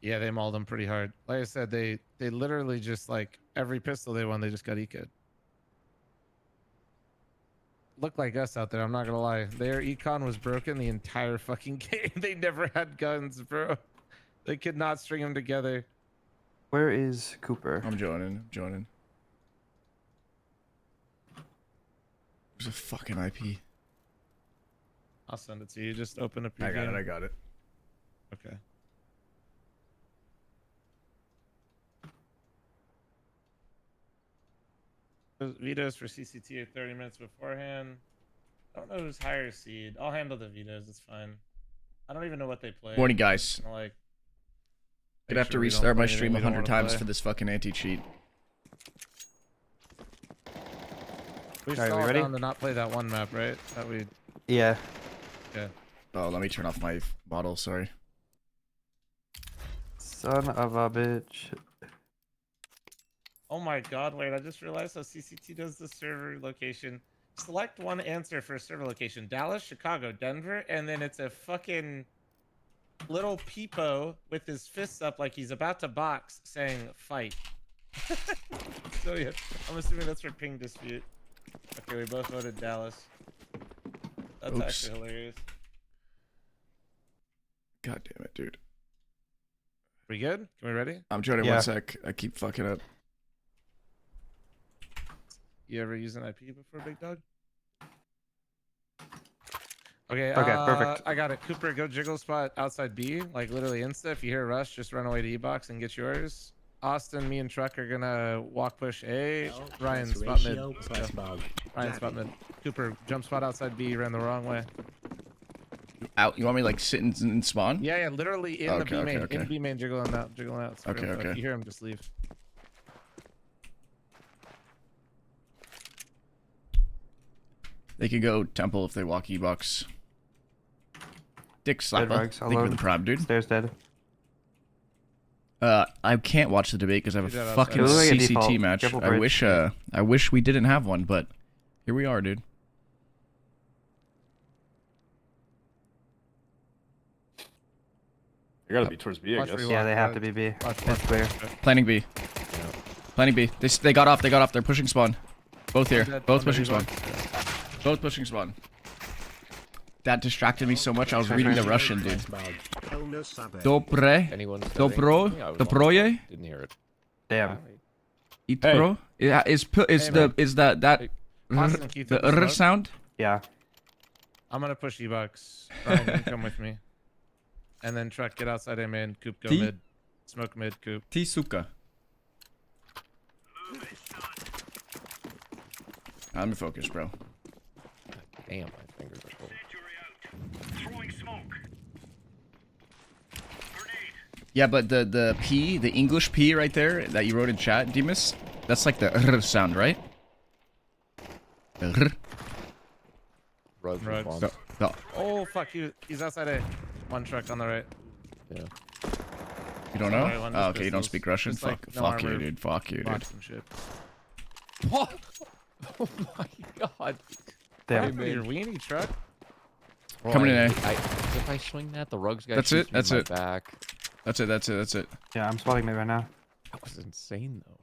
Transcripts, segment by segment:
Yeah, they mauled them pretty hard. Like I said, they literally just like every pistol they won, they just got eco'd. Looked like us out there. I'm not gonna lie. Their econ was broken the entire fucking game. They never had guns, bro. They could not string them together. Where is Cooper? I'm joining. There's a fucking IP. I'll send it to you. Just open up your game. I got it. Okay. Those vetoes for CCT are 30 minutes beforehand. I don't know who's higher seed. I'll handle the vetoes. It's fine. I don't even know what they play. Morning, guys. Like, Gonna have to restart my stream 100 times for this fucking anti-cheat. We Alright, still we ready? down to not play that one map, right? That we. Yeah. Okay. Oh, let me turn off my model. Sorry. Son of a bitch. Oh my god, wait, I just realized how CCT does the server location. Select one answer for a server location. Dallas, Chicago, Denver, and then it's a fucking little peepo with his fists up like he's about to box saying fight. So yeah, I'm assuming that's for ping dispute. Okay, we both voted Dallas. That's Oops. actually hilarious. God damn it, dude. We good? Can we ready? I'm joining Yeah. 1 sec. I keep fucking up. You ever use an IP before, big dog? Okay, Okay, perfect. I got it. Cooper, go jiggle spot outside B, like literally insta. If you hear a rush, just run away to E-box and get yours. Austin, me and Truck are gonna walk push A. Ryan, spot mid. Let's go. Ryan, spot mid. Cooper, jump spot outside B, ran the wrong way. Out. You want me like sit in spawn? Yeah, literally in the B main. In B main, jiggling out, jiggling out. Okay, okay. If you hear him, just leave. They could go temple if they walk E-box. Dick Dead slapper. rugs, Thank you for the prime, dude. Stairs dead. I can't watch the debate because I have Do that a outside. fucking It looks like a CCT default. match. Careful, I bridge. wish we didn't have one, but here we are, dude. They gotta be towards B, I Watch guess. reload. Yeah, they have to be B. It's clear. Planning B. Planning B. They got off. They got off. They're pushing spawn. Both here. Dead. Both On pushing the spawn. Both pushing spawn. That distracted me so much. I was reading the Russian, dude. Dobre. Anyone? Dobro. Dobroye. Didn't hear it. Damn. Itro. Yeah, is man. that Austin, can you the take the smoke? sound? Yeah. I'm gonna push E-box. Ryan, you can come with me. And then Truck, get outside A main. Coop, go T? mid. Smoke mid, Coop. Tisuka. I'm focused, bro. Damn, my fingers are cold. Yeah, but the P, the English P right there that you wrote in chat, Demas, that's like the R sound, right? The Rugs Rugs. response. No, Oh fuck, he's outside A. One Truck on the right. Yeah. you don't know? Sorry, one Oh, just okay, you don't pistols. speak Russian? Just, like, Fuck, no fuck you, armor. dude. Fuck you, dude. Box and shit. What? Oh my god. Damn. Hey, your weenie, Truck. Coming in, eh? If I swing that, the rugs guy That's shoots it, me in that's my it. back. That's it. Yeah, I'm spotting mid right now. That was insane, though.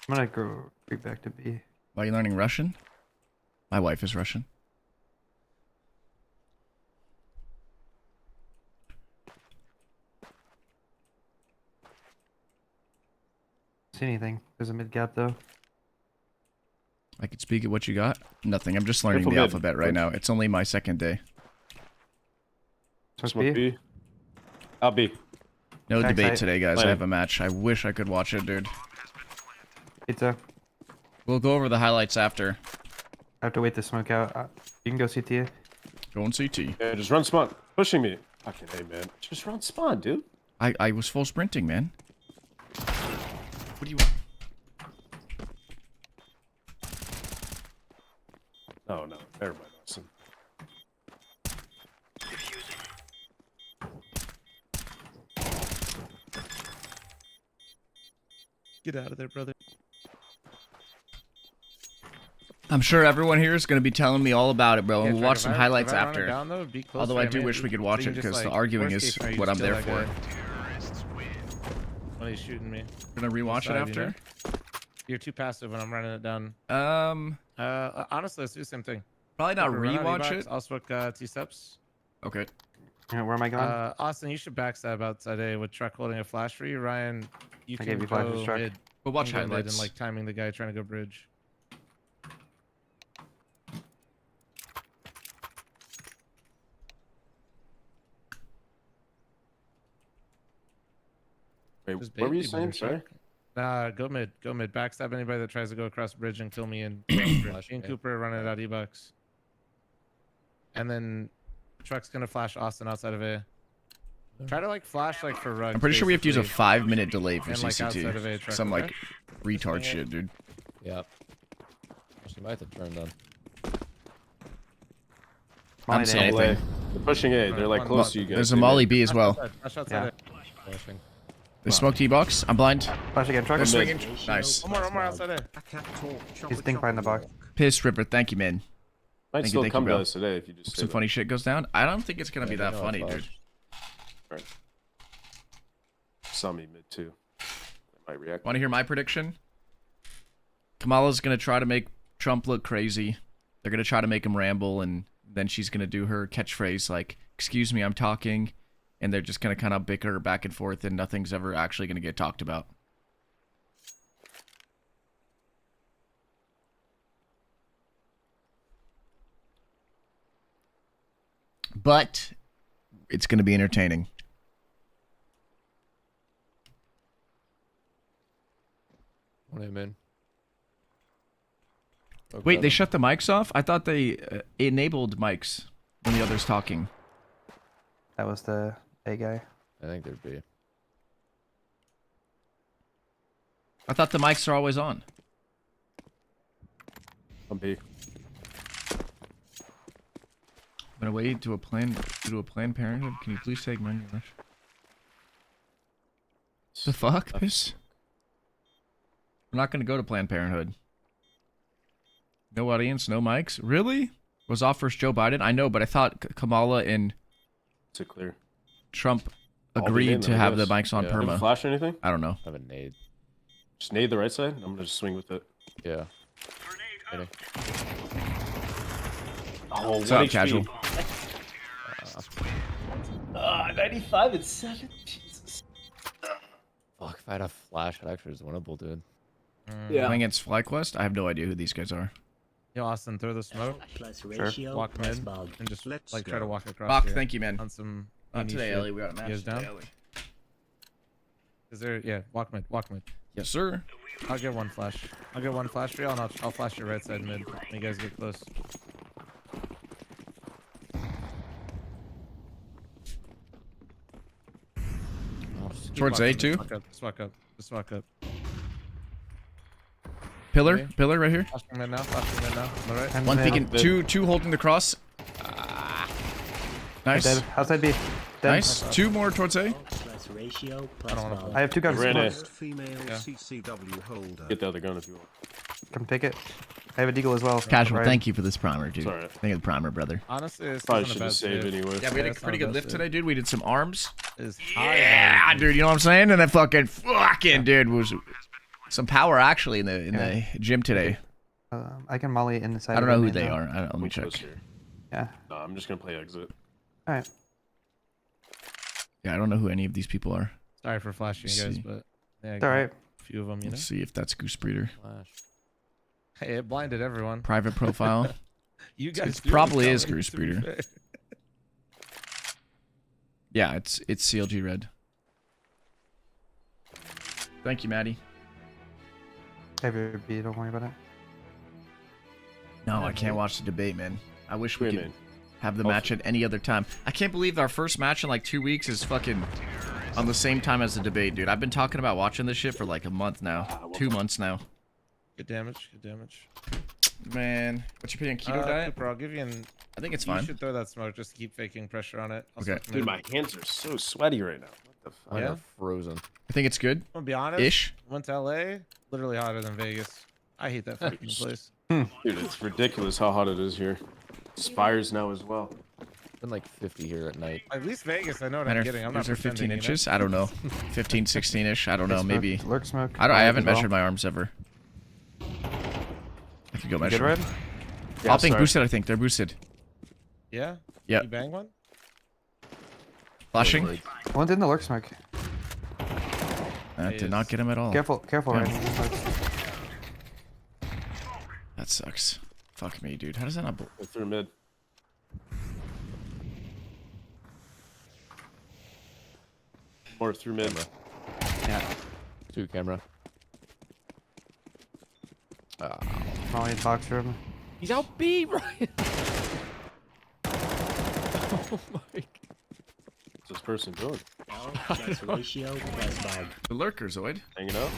I'm gonna go creep back to B. Why are you learning Russian? My wife is Russian. See anything? There's a mid gap though. I could speak at what you got. Nothing. I'm just learning Careful the mid. alphabet right now. It's only my second day. Smoke Smoke B. B. Out B. No Back debate side. today, guys. I Planning. have a match. I wish I could watch it, dude. Pizza. We'll go over the highlights after. I have to wait to smoke out. You can go CT. Go on CT. Yeah, just run spawn. Pushing me. Fucking hey, man. Just run spawn, dude. I was full sprinting, man. What do you... Oh, no. Never mind, Austin. Get out of there, brother. I'm sure everyone here is going to be telling me all about it, bro. Yeah, And we'll Truck, watch if some I- highlights if I run it after. down, though, be close Although to I him, do man. wish we could So watch you it just, because like, the arguing worst is case scenario, you what just I'm there kill that for. guy. when he's shooting me. Gonna rewatch it Side, you after. know? You're too passive when I'm running it down. Honestly, let's do the same thing. Probably not Run out rewatch E-box, it. I'll smoke T-steps. Okay. Yeah, where am I going? Austin, you should backstab outside A with truck holding a flash for you. Ryan, you I can gave you flashes, go truck. mid. But watch You can go mid highlights. and like timing the guy trying to go bridge. Wait, Just what were you bait saying? people, Sorry. Nah, go mid. Go mid. Backstab anybody that tries to go across bridge and kill me and me and Cooper running out E-box. And then truck's gonna flash Austin outside of A. Try to like flash like for rugs. I'm pretty sure we have to use a basically. 5-minute delay for And, like, outside of CCT. a truck, Some okay? like retard Just shit, dude. Yep. She might have turned on. Molly saying there. anything. They're pushing A. They're like close to you guys. There's a They Molly might- B as well. Flash outside Yeah. A. Flashing. They smoked E-box. I'm blind. Flash again, truck. They're mid. swinging. Nice. One more outside A. He's think behind the box. Piss Ripper. Thank you, man. Might Thank you, still thank you, come to bro. us today if you just Some say funny shit goes down. I don't think it's gonna be Yeah, that no, funny, it's dude. that. Saw me mid too. They might react. Want to hear my prediction? Kamala's gonna try to make Trump look crazy. They're gonna try to make him ramble, and then she's gonna do her catchphrase like, "Excuse me, I'm talking," and they're just gonna kind of bicker back and forth, and nothing's ever actually gonna get talked about. But it's gonna be entertaining. What am in? Wait, they shut the mics off? I thought they enabled mics when the other's talking. That was the A guy. I think there'd be. I thought the mics are always on. I'm B. I'm gonna wait to a Planned Parenthood. Can you please take menu rush? The fuck, piss? We're not gonna go to Planned Parenthood. No audience, no mics. Really? Was off first Joe Biden? I know, but I thought Kamala and Is it clear? Trump I'll be agreed in to then, I have the guess. mics on Yeah. Have a perma. flash or anything? I don't know. I have a nade. Just nade the right side. I'm gonna just swing with it. Yeah. Ready? Oh, What's up, casual? 95 and 7. Jesus. Fuck, if I had a flash, it actually was winnable, dude. Yeah. Playing against FlyQuest? I have no idea who these guys are. Yo, Austin, throw the smoke. Walk mid and just like try to walk across. Bach, here thank you, man. on some. Not indie today, shit. Ellie. We got a match You guys today, down? Ellie. Is there? Yeah, walk mid. Walk mid. Yes, sir. I'll get one flash. I'll get one flash for you, and I'll flash your right side mid when you guys get close. Keep Towards walking, A, too? Just walk up. Just walk up. Pillar, Okay. pillar right here. Flashing mid now. Flashing mid now. On the right. And One mid. peeking, two holding the cross. Nice, Dead. Outside B. Dead. nice. Two more towards A. I don't want to. I have two guns. Ran Come A. on. Female Yeah. CCW holder. Get the other gun if you want. Come take it. I have a deagle as well. Casual, Right. thank you for this primer, dude. Sorry. Thank you for the primer, brother. Honestly, it's Probably not a should bad have saved save. anyway. Yeah, we had a it's pretty not good bad lift save. today, dude. We did some arms. It's high. Yeah, dude. You know what I'm saying? And then fucking, dude, was some power actually in the gym today. I can molly inside. I don't of know the who main they now. are. Let me I'm check. close here. Yeah. No, I'm just gonna play exit. All right. Yeah, I don't know who any of these people are. Sorry for flashing you guys, See. but yeah, It's all right. a few of them, you know. Let's see if that's Goose Breeder. Flash. Hey, it blinded everyone. Private profile. You guys It do probably tell is me, Goose to be Breeder. fair. Yeah, it's CLG Red. Thank you, Maddie. Have your B. Don't worry about it. No, I can't watch the debate, man. I wish we Wait a could minute. have the Also- match at any other time. I can't believe our first match in like 2 weeks is fucking on the same time as the debate, dude. I've been talking about watching this shit for like a month now. 2 months now. Good damage. Good damage. Man, what's your opinion on keto diet? Cooper, I'll give you an. I think it's You fine. should throw that smoke just to keep faking pressure on it. I'll Okay. smoke Dude, mid. my hands are so sweaty right now. What the fuck? Mine Yeah? are frozen. I think it's good. I'm gonna be honest. Ish. Went to LA, literally hotter than Vegas. I hate that fucking place. Dude, it's ridiculous how hot it is here. It's fires now as well. been like 50 here at night. At least Vegas, I know what Matter I'm if getting. I'm not these are 15 pretending, inches. I don't know. 15, 16-ish. I don't know. Smoke, Maybe. Lurk smoke. I Molly haven't as well. measured my arms ever. I could go You measure. good, Red? Yeah, Hopping sorry. boosted, I think. They're boosted. Yeah? Yeah. You bang one? Flashing. Like, One's in the lurk smoke. That did not get him at all. Careful, careful, Yeah. Red. That sucks. Fuck me, dude. How does that not... Go through mid. More through mid. Yeah. 2 camera. Molly in box room. He's out B, Ryan. Oh my. What's this person doing? That's ratio plus bag. The lurker, Zoid. Hanging out?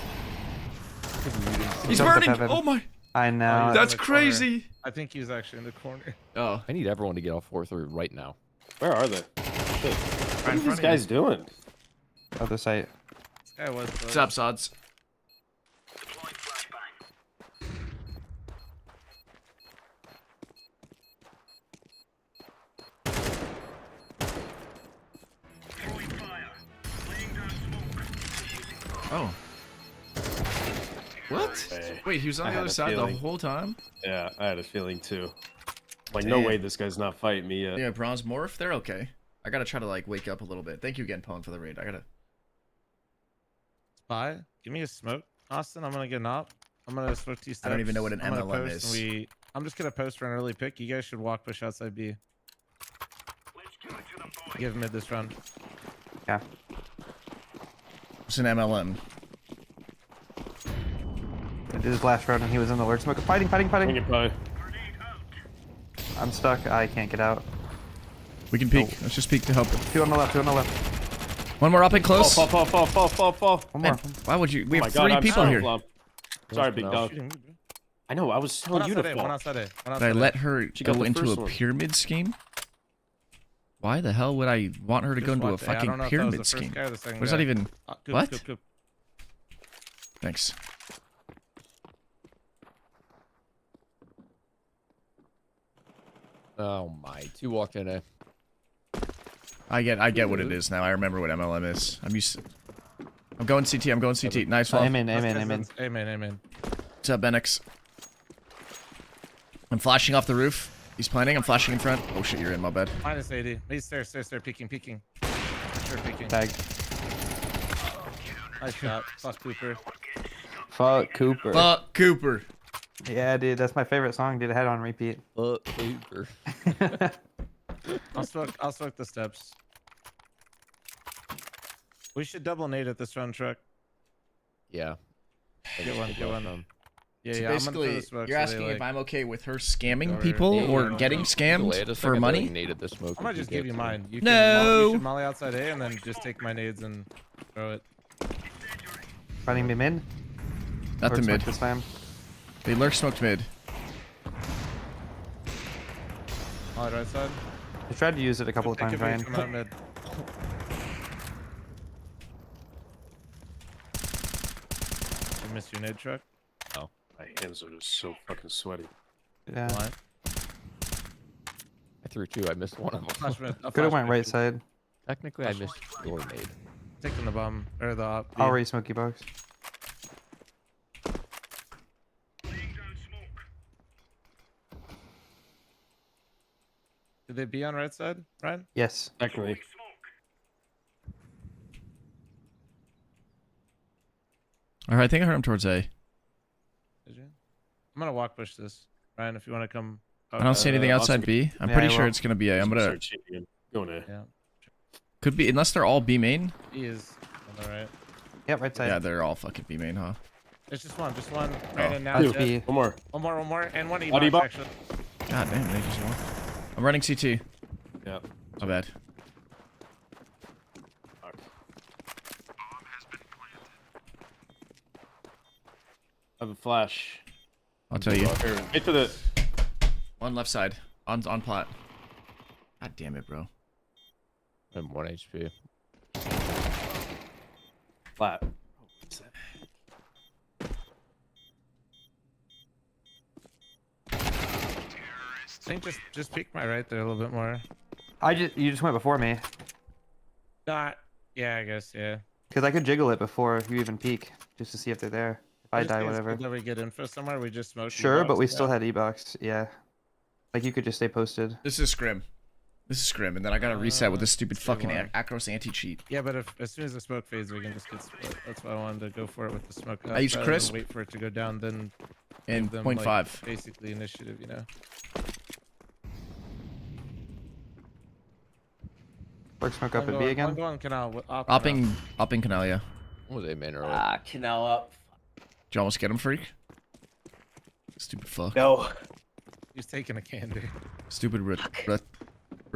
He's Jumped up burning! heaven. Oh my... I know. he's That's in the corner. crazy! I think he's actually in the corner. Oh. I need everyone to get off 4-3 right now. Where are they? Shit. What Right in are these front of guys you. doing? Other site. This guy was. What's up, Sods? Oh. What? Hey, Wait, he was on I the had other a side the feeling. whole time? Yeah, I had a feeling too. Like, no Damn. way this guy's not fighting me yet. Yeah, bronze morph. They're okay. I gotta try to like wake up a little bit. Thank you again, Pwn, for the raid. I gotta. Spy. Give me a smoke, Austin. I'm gonna get an op. I'm gonna smoke 2 steps. I don't even know what an I'm gonna MLM post is. and I'm just gonna post for an early pick. You guys should walk push outside B. Give mid this round. Yeah. It's an MLM. I did his last round and he was in the lurk smoke. Fighting, fighting, Bring fighting. it by. I'm stuck. I can't get out. We can peek. Let's just peek to help. 2 on the left, 2 on the left. One more up and close. Fall, fall, fall, fall, fall, fall. One more. Man, why would you? We Oh have my God, 3 I'm people so here. flop. Sorry, big No. dog. Shooting me, bro. I know, I was telling One you outside to A. fall. One outside A. One Did I outside A. let her She got go the into first a one. pyramid scheme? Why the hell would I want her to go Just into a watch A. I don't fucking know if that was pyramid the first scheme? guy or the second What is guy. that even? Coop, What? Coop, Coop. Thanks. Oh my. 2 walked in A. I get what it is now. I remember what MLM is. I'm going CT. I'm going CT. Nice one. Amen, amen, amen. Amen, amen. What's up, Benix? I'm flashing off the roof. He's planning. I'm flashing in front. Oh shit, you're in. My bad. Minus 80. He's stairs, peeking. Stairs peeking. Tag. Nice shot. Fuck Cooper. Fuck Cooper. Fuck Cooper. Yeah, dude, that's my favorite song, dude. I had it on repeat. Fuck Cooper. I'll smoke the steps. We should double nade at this round, truck. Yeah. Get one, get one. Yeah, So yeah. I'm gonna throw basically, the smoke you're so asking they, if I'm okay with her scamming Or- people Yeah, or yeah. getting Wait a scammed second, for I money? like naded the smoke. I might if you just give get you to. mine. You No. You should molly outside A and then just take my nades and throw it. Fighting me mid. Not the Lurk smoke mid. This time. They lurk smoked mid. Molly right side. I tried to use it a couple of Take times, it, Ryan. come out mid. I missed your nade, truck. My hands are just so fucking sweaty. Yeah. Line. I threw 2. I missed one of them. Flash mid. Could have went right side. Technically, I missed your nade. Taking the bomb or the op. I'll raise smoky box. Did they be on right side, Ryan? Yes. Technically. All right, I think I heard him towards A. Did you? I'm gonna walk push this, Ryan. If you want to come. I don't see anything I'll outside take- B. I'm Yeah, pretty I sure will. it's gonna be A. I'm gonna Start cheating again. Going A. Yeah. could be unless they're all B main. He is on the right. Yep, right side. Yeah, they're all fucking B main, huh? It's just one. Right in now. That's Jet. B. One more. One more, and one Body E-box box. actually. God damn, they just won. I'm running CT. Yeah. My bad. Fuck. I have a flash. I'll tell you. Oh, here. Get to the. One left side. On plat. God damn it, bro. I'm 1 HP. Flat. I think just peek my right there a little bit more. You just went before me. Not. Yeah, I guess. Yeah. Because I could jiggle it before you even peek, just to see if they're there. If I die, whatever. Did we get info somewhere? We just smoked. Sure, but we still had. had E-box. Yeah. Like you could just stay posted. This is scrim. This is scrim, and then I gotta reset with this stupid let's do fucking one. Acros anti-cheat. Yeah, but if as soon as the smoke fades, we can just get split. That's why I wanted to go for it with the smoke. I use rather Chris. than Wait for it to go down, then And give them, 0.5. like, basically initiative, you know. Work smoke up at B again. I'm going canal. With Opping canal, yeah. What was a man earlier? Ah, canal up. Did you almost get him, freak? Stupid fuck. No. He's taking a candy. Stupid rough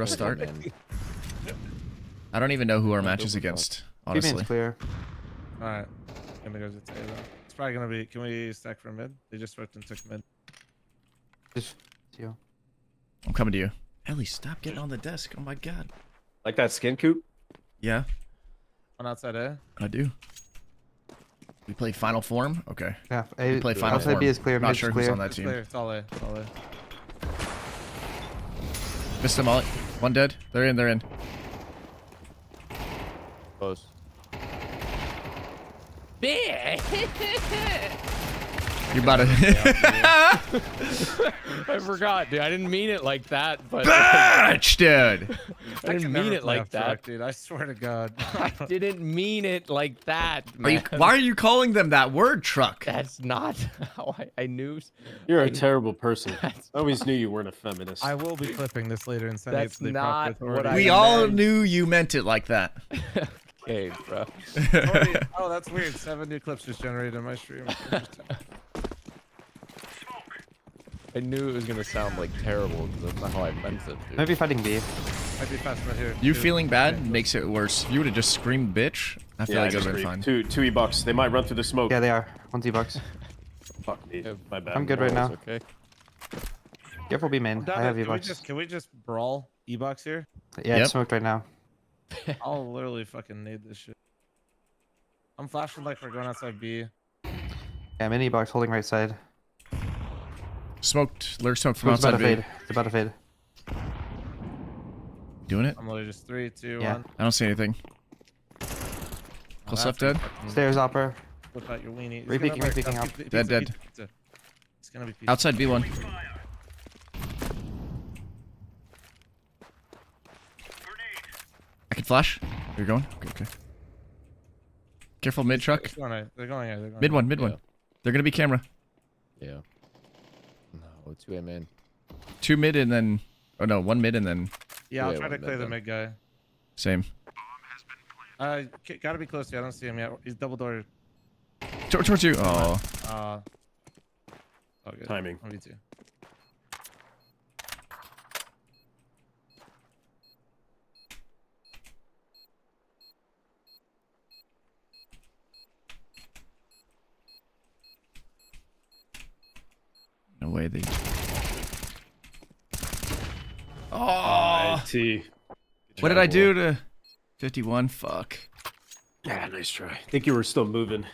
start. Man. I don't even know who our match is against, B main's honestly. clear. All right, gonna go to Taylor. It's probably gonna be. Can we stack for mid? They just smoked and took mid. Just you. I'm coming to you. Ellie, stop getting on the desk. Oh my god. Like that skin coop? Yeah, One outside A. I do. We play Final Form? Okay. Yeah. We play Final outside Form. B is clear. Not Mid sure is who's clear. on that It's team. clear. It's all A. It's all A. Missed them all. One dead. They're in. They're in. Close. You about to. I forgot, dude. I didn't mean it like that, but Batch, dude. I didn't mean it like that. Dude, I swear to God. I didn't mean it like that, Are you, man. why are you calling them that word, truck? That's not how I knew. You're a terrible person. I That's, always knew you weren't a feminist. I will be clipping this later and sending it That's to the not proper what authorities. We I all meant. knew you meant it like that. okay, bro. Oh, that's weird. 7 new clips just generated on my stream. I knew it was gonna sound like terrible because that's not how I meant it, dude. Maybe fighting B. Might be fast right here. You too. feeling bad makes it worse. If you would have just screamed bitch, I feel Yeah, like I it just would have been fine. agreed. Two E-bucks. They might run through the smoke. Yeah, they are. 1 T-box. Fuck me. Yeah, My bad. I'm good right now. Okay. Careful B main. I have Can we E-box. just brawl E-box here? Yeah, Yep. it's smoked right now. I'll literally fucking need this shit. I'm flashing like we're going outside B. Yeah, I'm in E-box holding right side. Smoked. Lurk smoked from Smoke's about outside to B. fade. It's about to fade. Doing it? I'm literally just 3, 2, Yeah. 1. I don't see anything. Close left dead. Stairs upper. Flip out your weenie. He's Repeaking, gonna have, repeaking like, up. pizza, Dead, dead. pizza, pizza. It's gonna be pizza. Outside B1. I can flash. You're going? Okay, okay. Careful mid truck. They're going A. They're going A. They're going Mid A. one, mid one. Yeah. They're gonna be camera. Yeah. No, 2A man. 2 mid and then, oh no, 1 mid and then Yeah, I'll Yeah, try to one clear mid the then. mid guy. same. Gotta be close to you. I don't see him yet. He's double doors. Towards you. Oh, Oh, good. Timing. 1v2. no way they. Oh, T. what did I do to 51? Fuck. Yeah, nice try. I think you were still moving.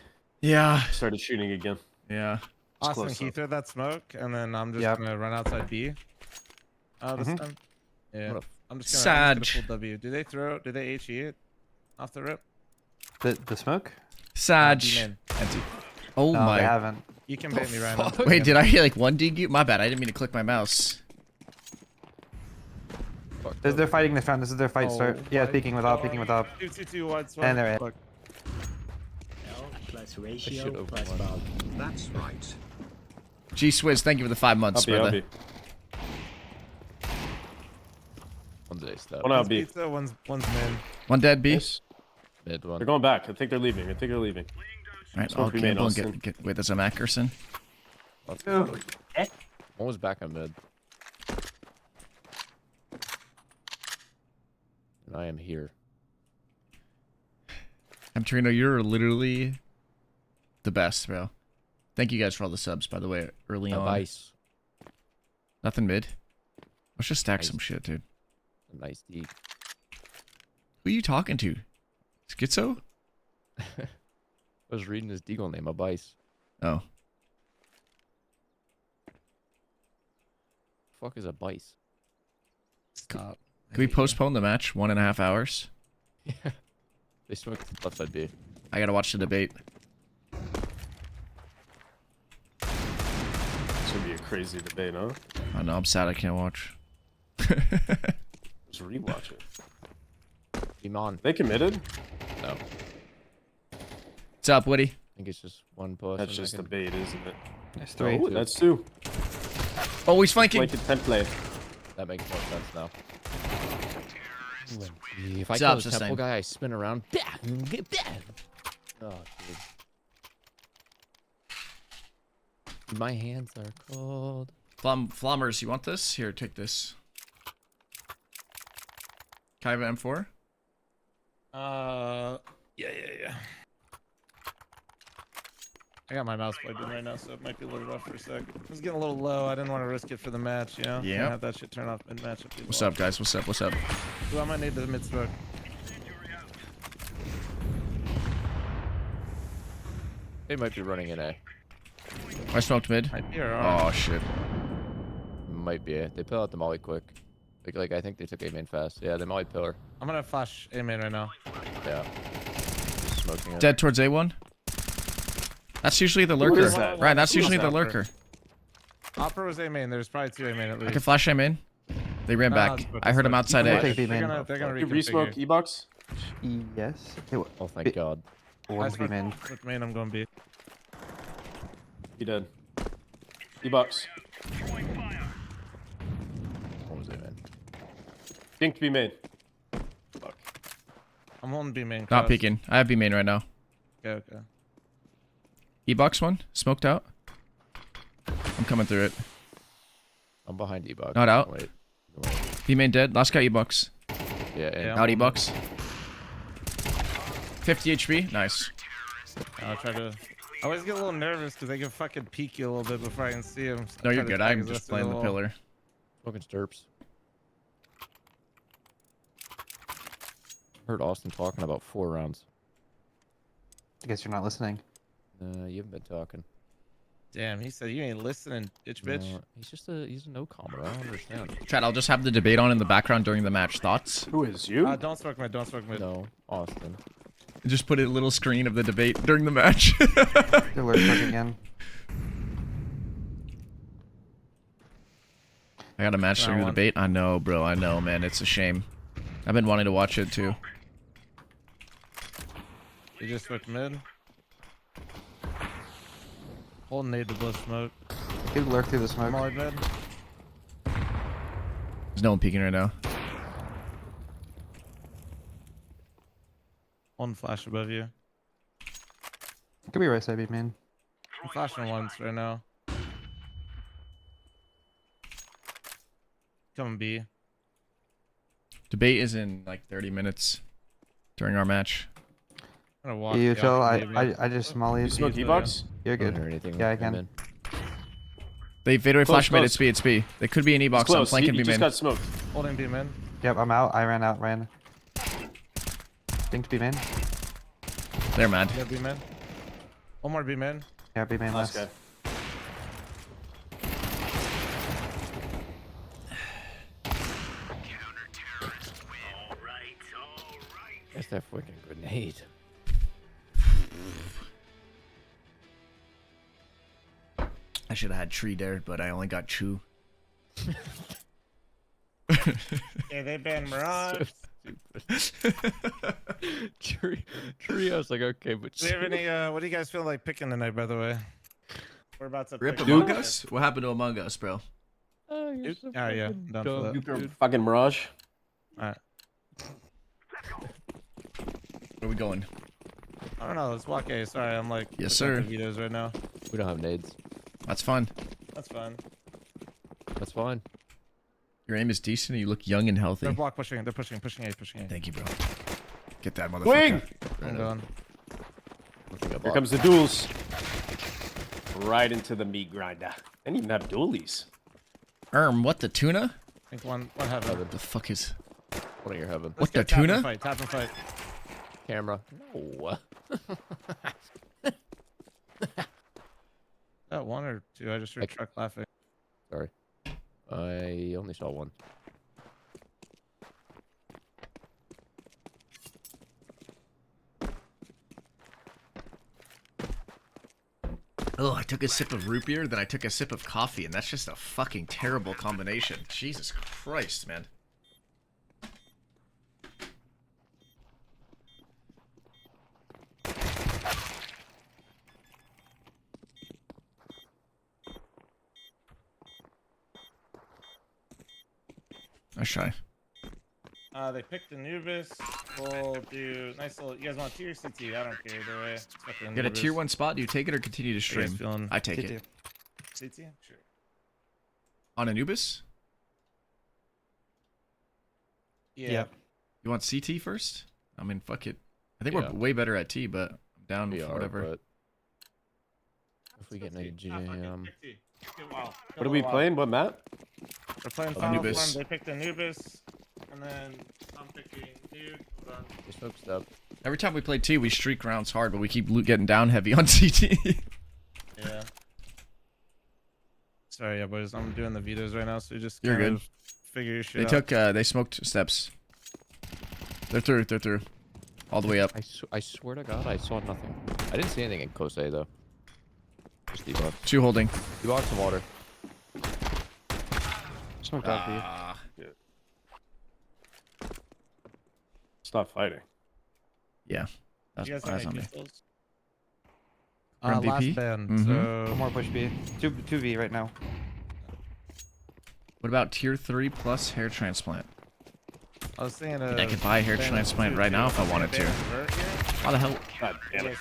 Yeah, Started shooting again. yeah. Austin, close can you up. throw that smoke? And then I'm just Yep. gonna run outside B. This Mhm. time. Yeah. What I'm just gonna Sag. full W. Do they HE it off the rip? The smoke? Sag. B-man. Oh No, my. they haven't. You can bait me right now. Wait, did I hear like 1 DQ? My bad. I didn't mean to click my mouse. They're fighting the front. This is their fight Oh start. Yeah, my peeking with op, peeking with op. 2, 2, 2, wide smoke. And they're in. Fuck. L plus should ratio have plus won. bulk. That's right. G Swizz, thank you for the 5 months, I'll brother. be. One's A step. One out B. Pizza, one's mid. 1 dead B. Nice. Mid one. They're going back. I think they're leaving. Alright, Smoke I'll remain, gamble and Austin. get. Wait, there's a Mackerson. Let's go. One was back on mid. And I am here. Trino, you're literally the best, bro. Thank you guys for all the subs, by the way, early on. Nice. Nothing mid. Let's just stack Nice. some shit, dude. A nice D. Who are you talking to? Schizo? I was reading his deagle name, Abice. Oh. Fuck is Abice? Stop. Can we postpone the match 1.5 hours? They smoked left side B. I gotta watch the debate. It's gonna be a crazy debate, huh? I know, I'm sad I can't watch. Just rewatch it. Team on. They committed? No. What's up, Woody? I think it's just one push. That's and just I a can- bait, isn't it? There's 3. Oh, that's 2. Oh, he's flanking. Like a template. That makes more sense now. If I What's kill up, the Sustain? temple guy, I spin around. Oh, dude. My hands are cold. Flommers, you want this? Here, take this. Can I have an M4? Yeah. I got my mouse plugged in right now, so it might be loaded off for a sec. It was getting a little low. I didn't want to risk it for the match, you know? Yep. Can't have that shit turn off mid-match. What's up, guys? What's up? What's up? Ooh, I might need the mid-smoke. They might be running in A. I smoked mid. Might be or are. Oh, shit. Might be A. They pull out the molly quick. Like I think they took A main fast. Yeah, they molly pillar. I'm gonna flash A main right now. Yeah. Just smoking it. Dead towards A1. That's usually the lurker. is that? Right, that's Who is usually the that? lurker. Opera was A main. There's probably 2 A main at I least. can flash him in. They ran No, back. it's good, I heard it's him good. outside You can A. take B They're main. gonna You resmoke reconfigure. E-Box? Yes. Okay, Oh, thank God. one's B main. With main, I'm going B. He did. E-Box. What was it, man? Dinked be made. I'm holding B main. Not cross. peeking. I have B main right now. Okay. E-box one. Smoked out. I'm coming through it. I'm behind E-box. Not out. Wait. B main dead. Last guy E-box. Yeah, and Yeah. Out E-box. 50 HP. Nice. I'll try to. I always get a little nervous because they can fucking peek you a little bit before I can see them. No, you're good. I'm just playing the pillar. smoking stirps. Heard Austin talking about 4 rounds. I guess you're not listening. You haven't been talking. Damn, he said you ain't listening, bitch. No, he's a no comer. I don't understand. Chad, I'll just have the debate on in the background during the match. Thoughts? Who is you? Don't smoke mid. Don't smoke mid. No, Austin. Just put a little screen of the debate during the match. They're lurking again. I got a match during the one. debate. I know, bro. I know, man. It's a shame. I've been wanting to watch it too. You just smoked mid. Holding nade to blow smoke. Could lurk through the smoke. Molly mid. There's no one peeking right now. One flash above you. Could be right side B main. I'm flashing once right now. Coming B. Debate is in like 30 minutes during our match. I'm gonna walk. You out chill. from B. I just molly. You smoke E-Box? You're I don't good. hear anything. Yeah, I from can. in. They fadeaway Close, flash mid. close. It's B. It's B. They could be an E-box. I'm Close. flanking He B just main. got smoked. Holding B mid. Yep, I'm out. I ran. Dinked B main. They're mad. Yeah, B mid. One more B mid. Yeah, B main Last last. guy. That's that fucking grenade. I should have had tree there, but I only got chew. Yeah, they banned Mirage. Tree, I was like, okay, but Do we have any? What do you guys feel like picking tonight? By the way, we're about to Rip pick Among Us? What happened to Among Us, bro? oh, you're Dude, so oh, yeah, fucking down for dumb, that. You throw dude. fucking Mirage. Alright. Where are we going? I don't know. Let's walk A. Sorry, I'm like. Yes, looking sir. at the Vito's right now. We don't have nades. That's fun. That's fine. That's fine. Your aim is decent. You look young and healthy. They're block pushing. They're pushing A. Pushing A. Thank you, bro. Get that motherfucker. Swing! I'm going. Here comes the duels. Right into the meat grinder. They didn't even have dualies. What the tuna? I think one heaven. What the fuck is? What are your heaven? What the Let's get tap and tuna? Fight. Tap and fight. Camera. No. That one or two? I just heard truck laughing. Sorry. I only saw one. Oh, I took a sip of root beer, then I took a sip of coffee, and that's just a fucking terrible combination. Jesus Christ, man. Nice try. They picked Anubis. We'll do nice little. You guys want tier CT? I don't care either way. It's fucking Get a Anubis. tier 1 spot. Do you take it or continue to How you guys stream? feeling? I take CT. it. CT? Sure. On Anubis? Yeah. You want CT first? I mean, fuck it. I think Yeah. we're way better at T, but I'm down We for are, whatever. but if we get naked Ah, fuck it. GM, Pick T. Pick it wild. What are we playing? What map? We're playing Oh, Final Anubis. Form. They picked Anubis, and then I'm picking Nude. Hold on. we smoked up. Every time we play T, we streak rounds hard, but we keep getting down heavy on CT. Yeah. Sorry, yeah, boys. I'm doing the vetoes right now, so you just You're kind good. of figure your shit They out. took, they smoked steps. They're through. All the way up. I swear to God, I saw nothing. I didn't see anything in Kosei though. Just debug. 2 holding. Debug some water. Smoked out B. Ah. Stop fighting. Yeah. That's, You guys that's have on any me. pistols? We're on Last BP? band. Mhm. One So more push B. 2B right now. What about tier 3 plus hair transplant? I was saying I could buy a hair transplant right now if I wanted to. Why the hell? God damn it.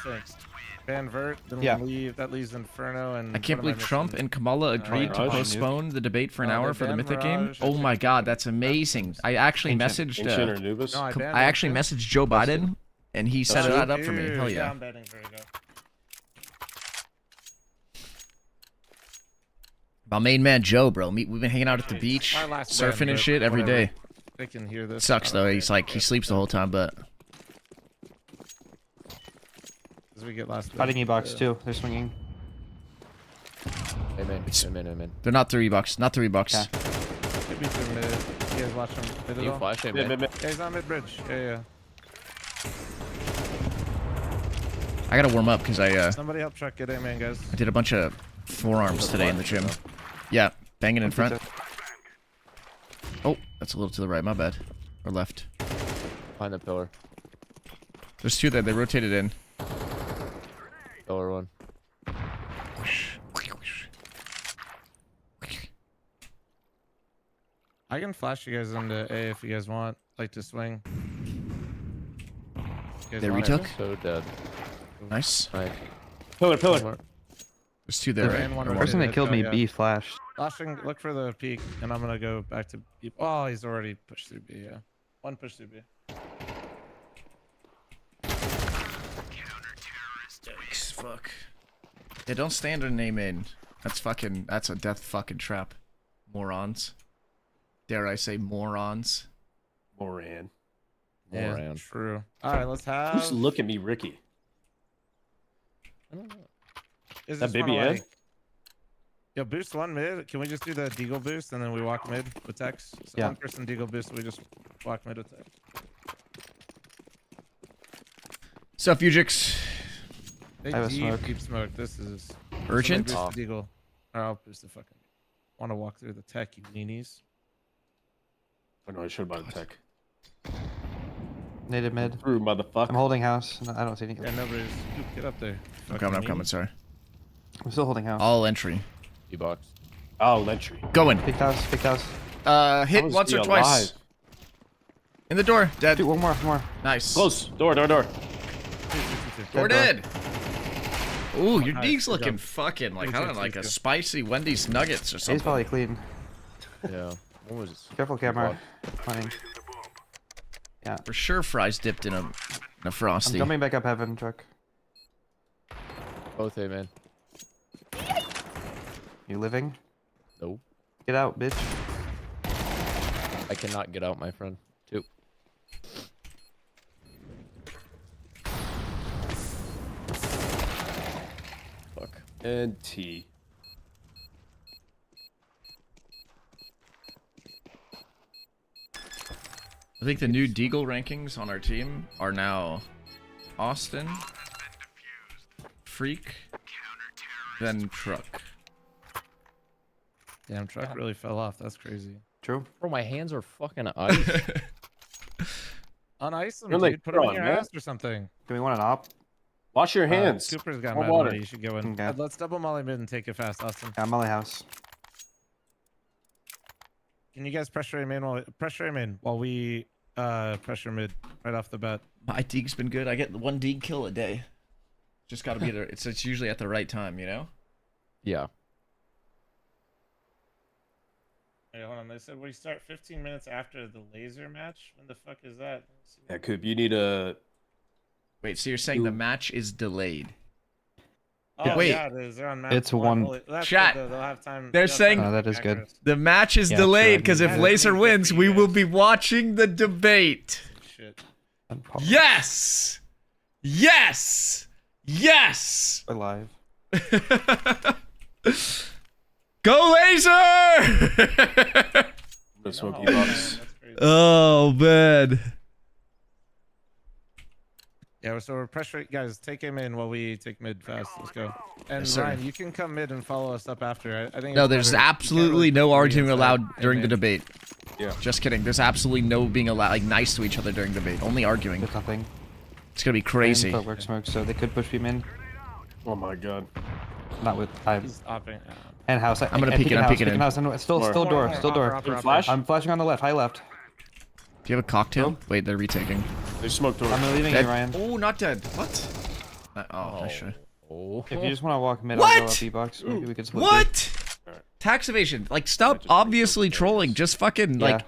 Van Vert, then Yeah. we'll leave. That leaves Inferno and. I can't what am believe Trump missing? and Kamala agreed to Mirage. postpone the debate for an Oh, hour they for the banned Mythic game. Mirage. Oh my god, that's amazing. I actually Ancient. messaged Ancient or Anubis? No, banned I actually Ancient. messaged Joe Biden and he set That's that up for me. Dude, Hell yeah. I'm betting Virgo. My main man Joe, bro. We've been hanging out at the Nice. beach, My last surfing band, and but shit every whatever. day. They can hear this. Sucks I don't though. care. He's like he sleeps the whole time, but As we get last. Fighting band. E box too. They're swinging. Amen. Amen. they're not $3. Not $3. Yeah. Could be through mid. You guys watch him mid Can at you all? flash Mid, Amen? mid, mid. Yeah, he's on mid bridge. Yeah. I gotta warm up because I Somebody help truck get man, guys. did a bunch of forearms today in the gym. Yeah, banging in front. Oh, that's a little to the right. My bad. Or left. Behind the pillar. There's 2 there. They rotated in. Pillar one. I can flash you guys into A if you guys want, like to swing. You guys They want it? retook. So dead. Nice. Nice. Pillar, One pillar. more. There's 2 there, They're right? in one Or room. one? Person that killed me yeah. B flashed. Flashing, look for the peak, and I'm gonna go back to B. Oh, he's already pushed through B, yeah. One push through B. Yikes, fuck. Yeah, don't stand and name in. That's a death fucking trap. Morons. Dare I say morons? Moran. Yeah, Moran. true. Alright, let's have... Who's look at me, Ricky? I don't know. Is that this baby one Ed? like... Yo, boost one mid. Can we just do the deagle boost, and then we walk mid with Tex? So Yeah. one person deagle boost, we just walk mid with Tex. Sup, Fugix? They I have a deep, smoke. deep smoke. This is... Urgent? Somebody boost the deagle. Or I'll boost the fucking... Want to walk through the tech, you weenies. Oh no, I should have bought a tech. Native mid. Through, motherfucker. I'm holding house. No, I don't see anything. Yeah, nobody's... Oop, get up there. I'm fucking coming, weenie. sorry. I'm still holding house. All entry. D-box. Oh, entry. Going. Big house. Big house. Hit How is once he or twice. alive? In the door. Dead. Dude, one more. Nice. Close. Door. Door Dead dead. Ooh, your Nice, D's good looking job. fucking like, Good I don't job, know, like good a job. spicy Wendy's nuggets or A's something. probably clean. Yeah. What was it? Careful camera. Running. For sure fries dipped in a I'm frosty. coming back up heaven, truck. Both Amen. You living? Nope. Get out, bitch. I cannot get out, my friend. 2. Fuck. And T. I think the new Deagle rankings on our team are now Austin, Freak, then truck. Damn, truck really fell off. That's crazy. True. Bro, my hands are fucking ice. Unice them, You're dude. like Put them in throwing, your man. ass or something. Do we want an op? Wash your hands. Cooper's got More mad water. money. You should go in. Okay. Let's double molly mid and take it fast, Austin. Yeah, Molly house. Can you guys pressure him in while we pressure mid right off the bat? My deeg's been good. I get one deeg kill a day. Just got to be there. It's usually at the right time, you know. Yeah. Hey, hold on. They said we start 15 minutes after the laser match. When the fuck is that? Yeah, Coop, you need a. Wait, so you're saying the match is delayed? Oh, Wait. yeah, it is. They're on map It's one. one- Holy- that's Chat. good, though. They'll have time. They're they'll have saying- time Oh, to that is be good. accurate. The match is Yeah, delayed sure. because if Yeah, that Laser means that wins, for we you will guys. be watching the debate. Shit. Yes! Yes! Yes! We're live. Go Laser! No smoky Oh, man, box. that's crazy. Oh man. Yeah, so we're pressuring guys. Take him in while we take mid fast. Let's go. And Yes, sir. Ryan, you can come mid and follow us up after. I think. No, it's there's better. You can't absolutely really no be arguing inside. allowed Hey, during the man. debate. Yeah. Just kidding. There's absolutely no being allowed, like nice to each other during debate. Only arguing. There's nothing. It's gonna be crazy. Footwork smoke, so they could push beam in. Oh my god. Not with I He's stopping. and house. I'm gonna and peek it, I'm house, peeking in. house, and still More. door, More, still door. upper, Flash? I'm flashing on the left, high left. Do you have a cocktail? Wait, they're retaking. There's smoke door. I'm leaving Dead. you, Ryan. Oh, not dead. What? Oh, I should. Oh. If you just want to walk mid, I'll go What? up B-box. Maybe we could split. What? Alright. Tax evasion. Like, Might stop just make obviously those trolling. players. Just fucking, Yeah. like,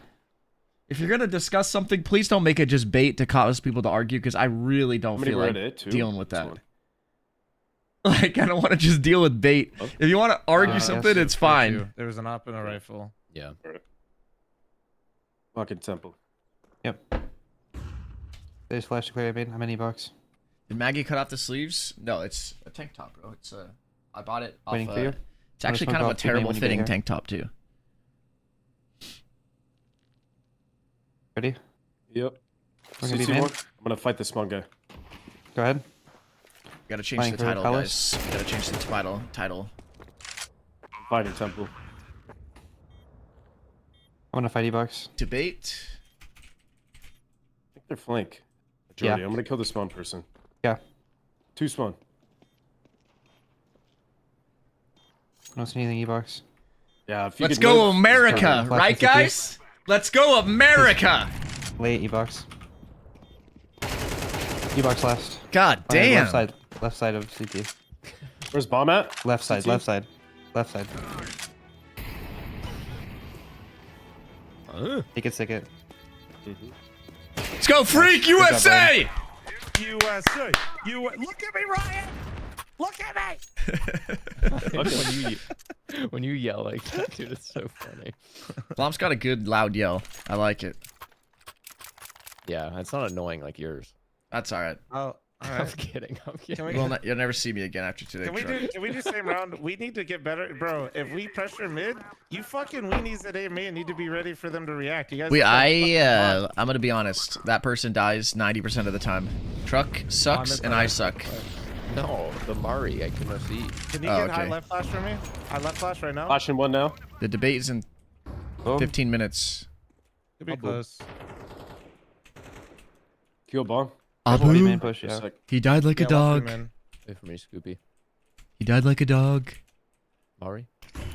if you're gonna discuss something, please don't make it just bait to cause people to argue, because I really How don't many feel were like at it? Two? dealing with This that. one. Like, I don't want to just deal with bait. Oh. If you want to argue yes. something, it's Two. fine. There was an op and a rifle. Yeah. Fucking temple. They just flashed to clear a bait. I'm in E-box. Did Maggie cut off the sleeves? No, it's a tank top, bro. It's I bought it off. Waiting for you. It's actually smoke kind of a off to me terrible when you get fitting here. tank top too. Ready? Yep. We're gonna be CC mid. one. I'm gonna fight this small guy. Go ahead. Gotta change Playing the for title, colors? guys. Gotta change the title. I'm fighting temple. I'm gonna fight E-box. Debate. I think they're flank. Majority. Yeah. I'm gonna kill the spawn person. Yeah. 2 spawn. I don't see anything E-box. Yeah. If you Let's could go live- America, Flash right, and CT. guys? Let's go America. Late E-box. E-box last. God Okay, damn. Left side of CT. Where's bomb at? Left side. CT? Left side. Left side. He can stick it. Let's go Freak USA. USA. Look at me, Ryan. Look at me. when you yell like that, dude, it's so funny. Blom's got a good loud yell. I like it. Yeah, it's not annoying like yours. That's all right. Oh, all I'm right. kidding. I'm kidding. Can we? You'll never see me again after today. Can we Troy. do same round? We need to get better, bro. If we pressure mid, you fucking weenies at A main need to be ready for them to react. You guys. I'm gonna be honest. That person dies 90% of the time. Truck sucks and I suck. No, the Mari, I could not see. Can you Oh, get high okay. left flash for me? High left flash right now. Flashing one now. The debate is in Boom. 15 minutes. Could be I'll close. Kill bomb. Careful, Abu, main push, Just yeah. like, he died like a Yeah, watch dog. him in. Wait for me, Scoopy. He died like a dog. Mari?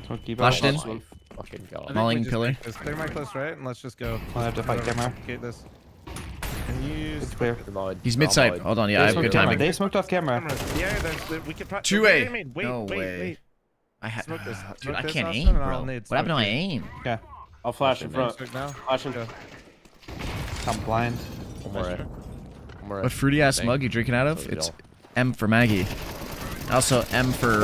Smoke Flashed in. Oh my fucking I god. think we Mauling just pillar. take this. Clear my close right, and let's just go. I'll have to fight camera. Get this. And use It's clear. He's mid-side. Hold on, yeah, I have They good smoked camera. timing. They smoked off camera. cameras. Yeah, we could. 2A. Wait, No wait, way. wait. I had, Smoke this. dude, Smoke I this, can't Austin, aim, and I'll bro. nade What happened to smoke my you. aim? Yeah. I'll flash in front. Smoke now. Flashing. Go. I'm blind. One more. One more. What fruity ass mug you drinking out of? So It's y'all- M for Maggie. Also M for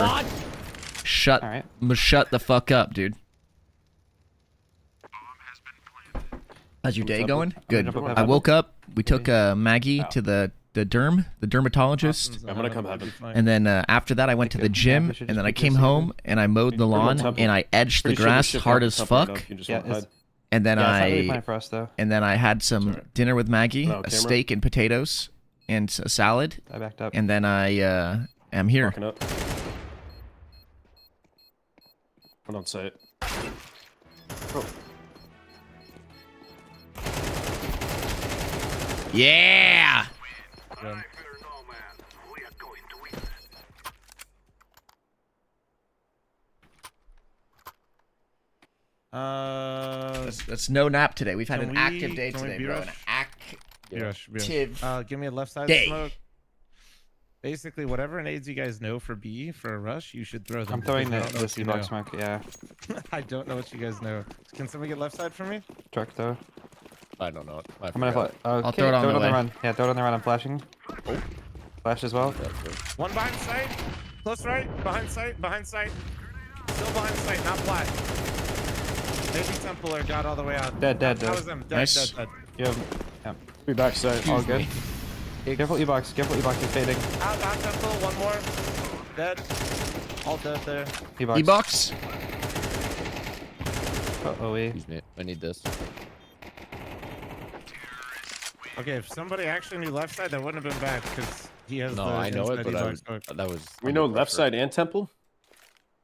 shut. All right. Shut the fuck up, dude. How's your day What's up? going? Good. What's up? I woke up. We took Maggie to the dermatologist, I'm gonna come heaven. and then after that I went to the Yeah, gym, we should and just then I keep came this home and I mowed the lawn temple. and I edged the Pretty sure this grass shit hard got as temple fuck, enough, you just Yeah, wanna it's- hide. and then Yeah, it's not really I fine for us though. I had some dinner with Maggie, No, a camera. steak and potatoes, and a salad, I backed up. and then I am here. Fucking up. One on site. Oh. Yeah. That's no nap today. We've had Can an we- active day can we today, be bro. An rush? active Give me a left side day. smoke. Basically, whatever nades you guys know for B for a rush, you should throw them. I'm throwing because I don't know the what you C-box know. smoke, yeah. I don't know what you guys know. Can somebody get left side for me? Truck though. I don't know. I I'm gonna forgot. okay, throw it on the way. run. Yeah, throw it on the run. I'm flashing. Oh. Flash as well. That's good. One behind sight. Close right. Behind sight. Behind sight. Still behind sight. Not flat. Maybe temple or got all the way out. Dead. That was them. Dead. Nice. Dead. You have, yeah. Be backside. All good. Careful E-box. Careful E-box is fading. Out temple. One more. Dead. All dead there. E-box. E-box. Uh-oh, Excuse me. I need this. Okay, if somebody actually knew left side, that wouldn't have been bad because he has. No, the I know it, inside but E-box hook. that was. We know under left pressure. side and temple.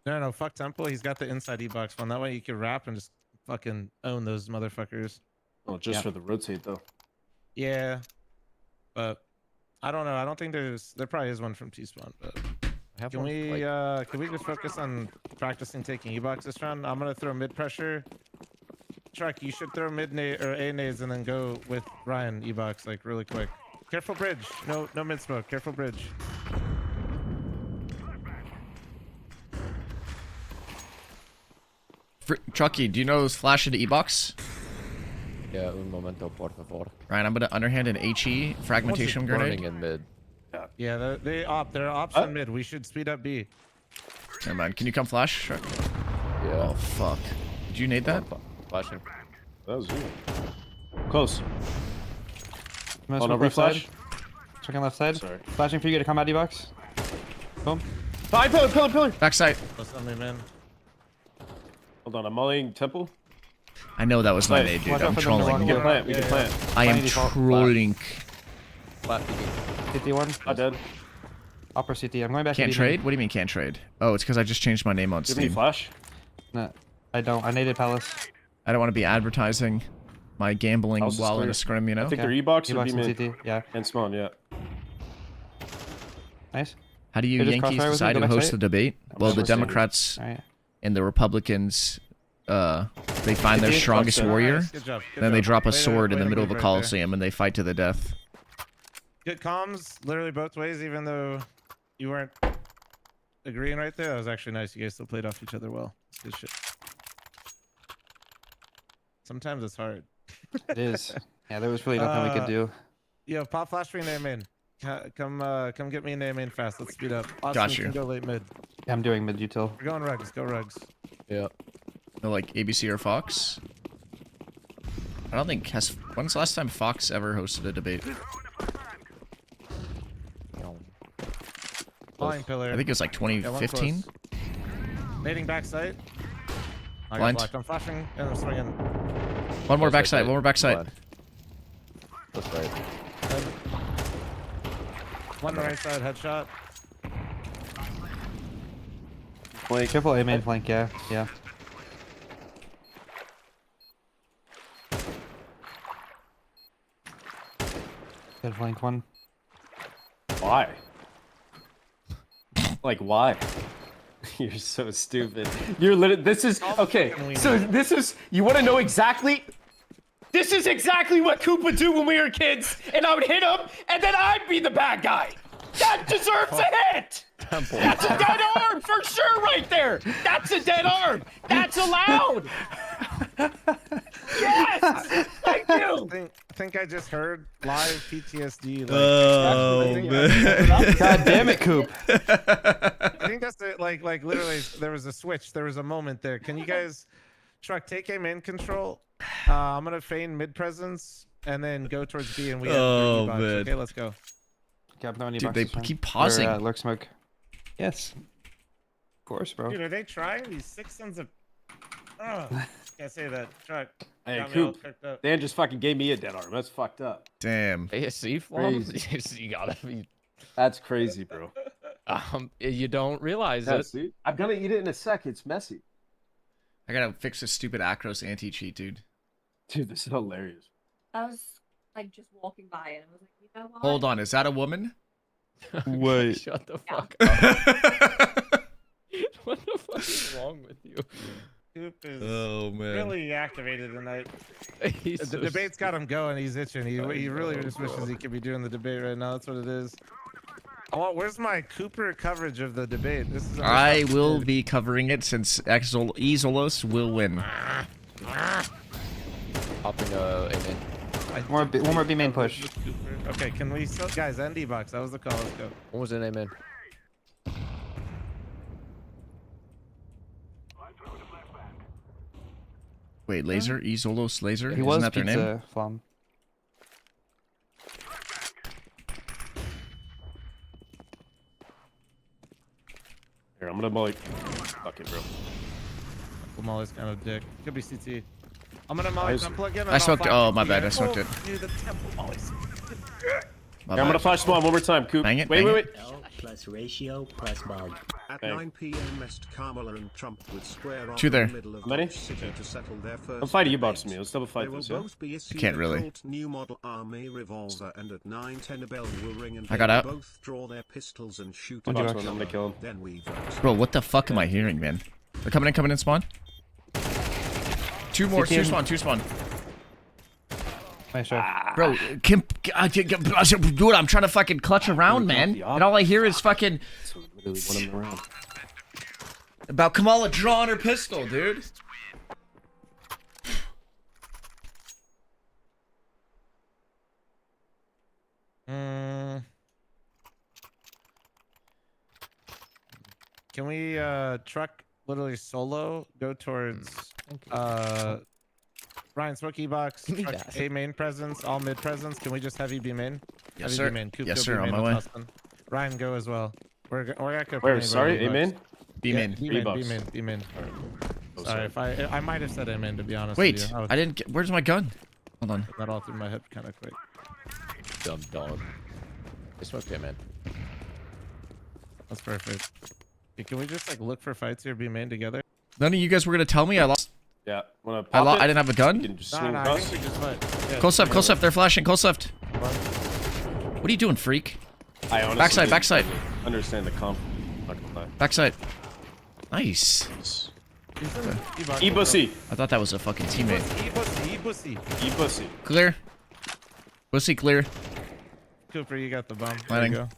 No, fuck temple. He's got the inside E-box one. That way you can wrap and just fucking own those motherfuckers. Oh, just Yeah. for the rotate though. Yeah, but I don't know. I don't think there probably is one from T-spawn, but I have can one, we like, can we just focus on practicing taking E-box this round? I'm gonna throw mid pressure. Truck, you should throw mid nade or A nades and then go with Ryan E-box like really quick. Careful bridge. No mid smoke. Careful bridge. Chucky, do you know flash into E-box? Yeah, un momento, por favor. Ryan, I'm gonna underhand an HE fragmentation Burning grenade. in mid. Yeah, they're ops on mid. We should speed up B. Never mind. Can you come flash? Sure. Yeah. Oh fuck. Did you nade that? Flashing. That was you. Close. I'm gonna Oh, no, smoke left side. reflash. Checking left side. Sorry. Flashing for you to combat E-box. Boom. Fine, pillar. Backside. Close on me, man. Hold on, I'm mulling temple. I know that was my Wait, nade, dude. watch I'm out for them to trolling. run We here. can plant. We can Yeah, plant. I am Fine default. trolling. Flat peeking. CT1. I'm dead. Upper CT. I'm going back to Can't B. trade? What do you mean can't trade? Oh, it's because I just changed my name on Give me Steam. flash. No, I don't. I naded Palace. I don't want to be advertising my gambling House is while in clear. a scrim, you know? I think Yeah. they're E-box or E-box B and mid. CT. Yeah. And spawn, yeah. Nice. How do you Hey, just Yankees crossfire with me, decide go to back host side. the debate? Well, the never seen it. Democrats All right. and the Republicans, they find their City? strongest Nice, warrior, Nice, good job. Good then they job. drop a Way to- sword in way the to middle of a move right there. coliseum and they fight to the death. Good comms, literally both ways, even though you weren't agreeing right there. That was actually nice. You guys still played off each other well. It's good shit. Sometimes it's hard. It is. Yeah, there was really nothing we could do. Yo, pop flash for your name in. Come get me a name in fast. Let's speed up. Austin, Got you you. can go late mid. Yeah, I'm doing mid util. We're going rugs. Go rugs. Yeah. No, like ABC or Fox? I don't think when's the last time Fox ever hosted a debate? Flying pillar. I think it was like Yeah, one 2015. close. Nading backside. I got Blind. blocked. I'm flashing and I'm swinging. One more Close right backside, side. one more backside. Blind. That's right. One right side headshot. Flank. Careful A main flank. Yeah. Yeah. Good flank one. Why? Like why? You're so stupid. You're literally. This is okay. So this is. You want to know exactly? This is exactly what Coop would do when we were kids, and I would hit him, and then I'd be the bad guy. That deserves a hit. That's a dead arm for sure, right there. That's a dead arm. That's allowed. Yes. Thank you. I think I just heard live PTSD. Like, Oh, I think God damn it, Coop. I think that's it. Like literally, there was a switch. There was a moment there. Can you guys, Truck, take aim in control? I'm gonna feign mid presence and then go towards B and we. Oh, box. man. Okay, let's go. Yeah, I'm throwing Dude, E-box they this time. keep pausing. Or, lurk smoke. Yes. Of course, bro. Dude, are they trying these 6 sons of? Oh, can't say that. Truck. Hey, got me all Coop. cooked up. Dan just fucking gave me a dead arm. That's fucked up. Damn. ASC flaws? You gotta be. That's crazy, bro. You don't realize Yeah, it. see? I'm gonna eat it in a sec. It's messy. I gotta fix this stupid Acros anti-cheat, dude. Dude, this is hilarious. I was like just walking by and I was like, you know what? Hold on, is that a woman? Wait. Shut the Yeah. fuck up. What the fuck is wrong with you? Coop is Oh man. really activated tonight. He's The so debate's got him going. He's itching. He I really know, just bro. wishes he could be doing the debate right now. That's what it is. Oh, where's my Cooper coverage of the debate? This is. I will be covering it since Ezolos will win. Hopping amen. One more B main push. Okay, can we still, guys, end box? That was the call. Let's go. What was an amen? Wait, laser? Ezolos laser? He Isn't was that their name? pizza flom. Here, I'm gonna molly. Fuck it, bro. Molly's kind of dick. Could be CT. I'm gonna Molly. Nice. I'm plugging. I smoked. Oh, my bad. I smoked it. Dude, the temple Molly's. My Here, I'm gonna bad. flash spawn one more time, Coop. Bang it, Wait, bang wait, it. wait. L plus ratio plus bug. At Bang. 9 p.m. West Kamala and Trump would square off Two in there. the middle of Many? Dodge City to settle their first I'm fighting you, debate. box me. Let's double They fight will this, yeah? both be issued can't a really. Colt new model army revolver, and at 9:10 a bell will ring, and I they got will out. both draw their pistols and shoot One at box each one, I'm other. gonna kill him. Then we vote. Bro, what the fuck am I hearing, man? They're coming in spawn. Two more, two spawn. Nice shot. Bro, dude, I'm trying to fucking clutch around, man. And all I hear is fucking So literally one of them around. about Kamala drawing her pistol, dude. Can we truck literally solo go towards Ryan Smoky box truck A main presence, all mid presence? Can we just heavy B main? Yes, Heavy sir. B main. Coop, Yes, go sir, B on main my with way. Austin. Ryan, go as well. We're gonna go. Where? Sorry, amen? Beam in. B main, box. B main, B main. Oh, Sorry if I might have said amen, to be honest. Wait, with you. I was I didn't get. Where's my gun? Hold on. putting that all through my head kind of quick. Dumb dog. I smoked amen. That's perfect. Okay, can we just like look for fights here, B main together? None of you guys were gonna tell me I lost. Yeah. Wanna I pop it? didn't have a You gun. can just No, swing no, I across. think we just went. Yeah, Close left, yeah, close left. They're flashing. Close left. one. What are you doing, freak? I honestly Backside, didn't backside. understand the comp. Not gonna lie. Backside. Nice. He's in E-box. E-bussy. I thought that was a fucking teammate. E-bussy, E-bussy. E-bussy. Clear. Pussy clear. Cooper, you got the bomb. There Landing. you go.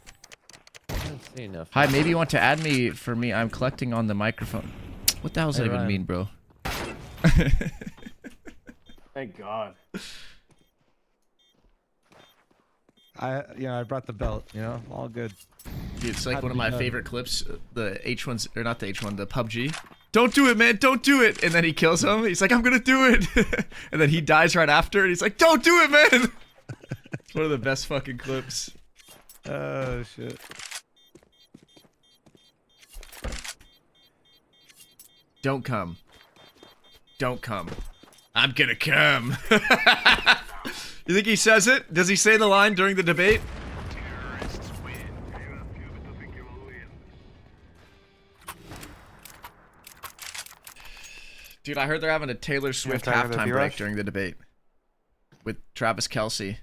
I don't see enough. Hi, maybe you want to add me for me. I'm collecting on the microphone. What the hell does that Hey, even Ryan. mean, bro? Thank God. I brought the belt, all good. Dude, it's like Had one to of be my done. favorite clips. The H1's, or not the H1, the PUBG. Don't do it, man. Don't do it. And then he kills him. He's like, I'm going to do it. And then he dies right after. And he's like, don't do it, man. It's one of the best fucking clips. Oh, shit. Don't come. Don't come. I'm going to come. You think he says it? Does he say the line during the debate? Dude, I heard they're having a Taylor Swift talking about halftime break B-Rush? during the debate with Travis Kelce.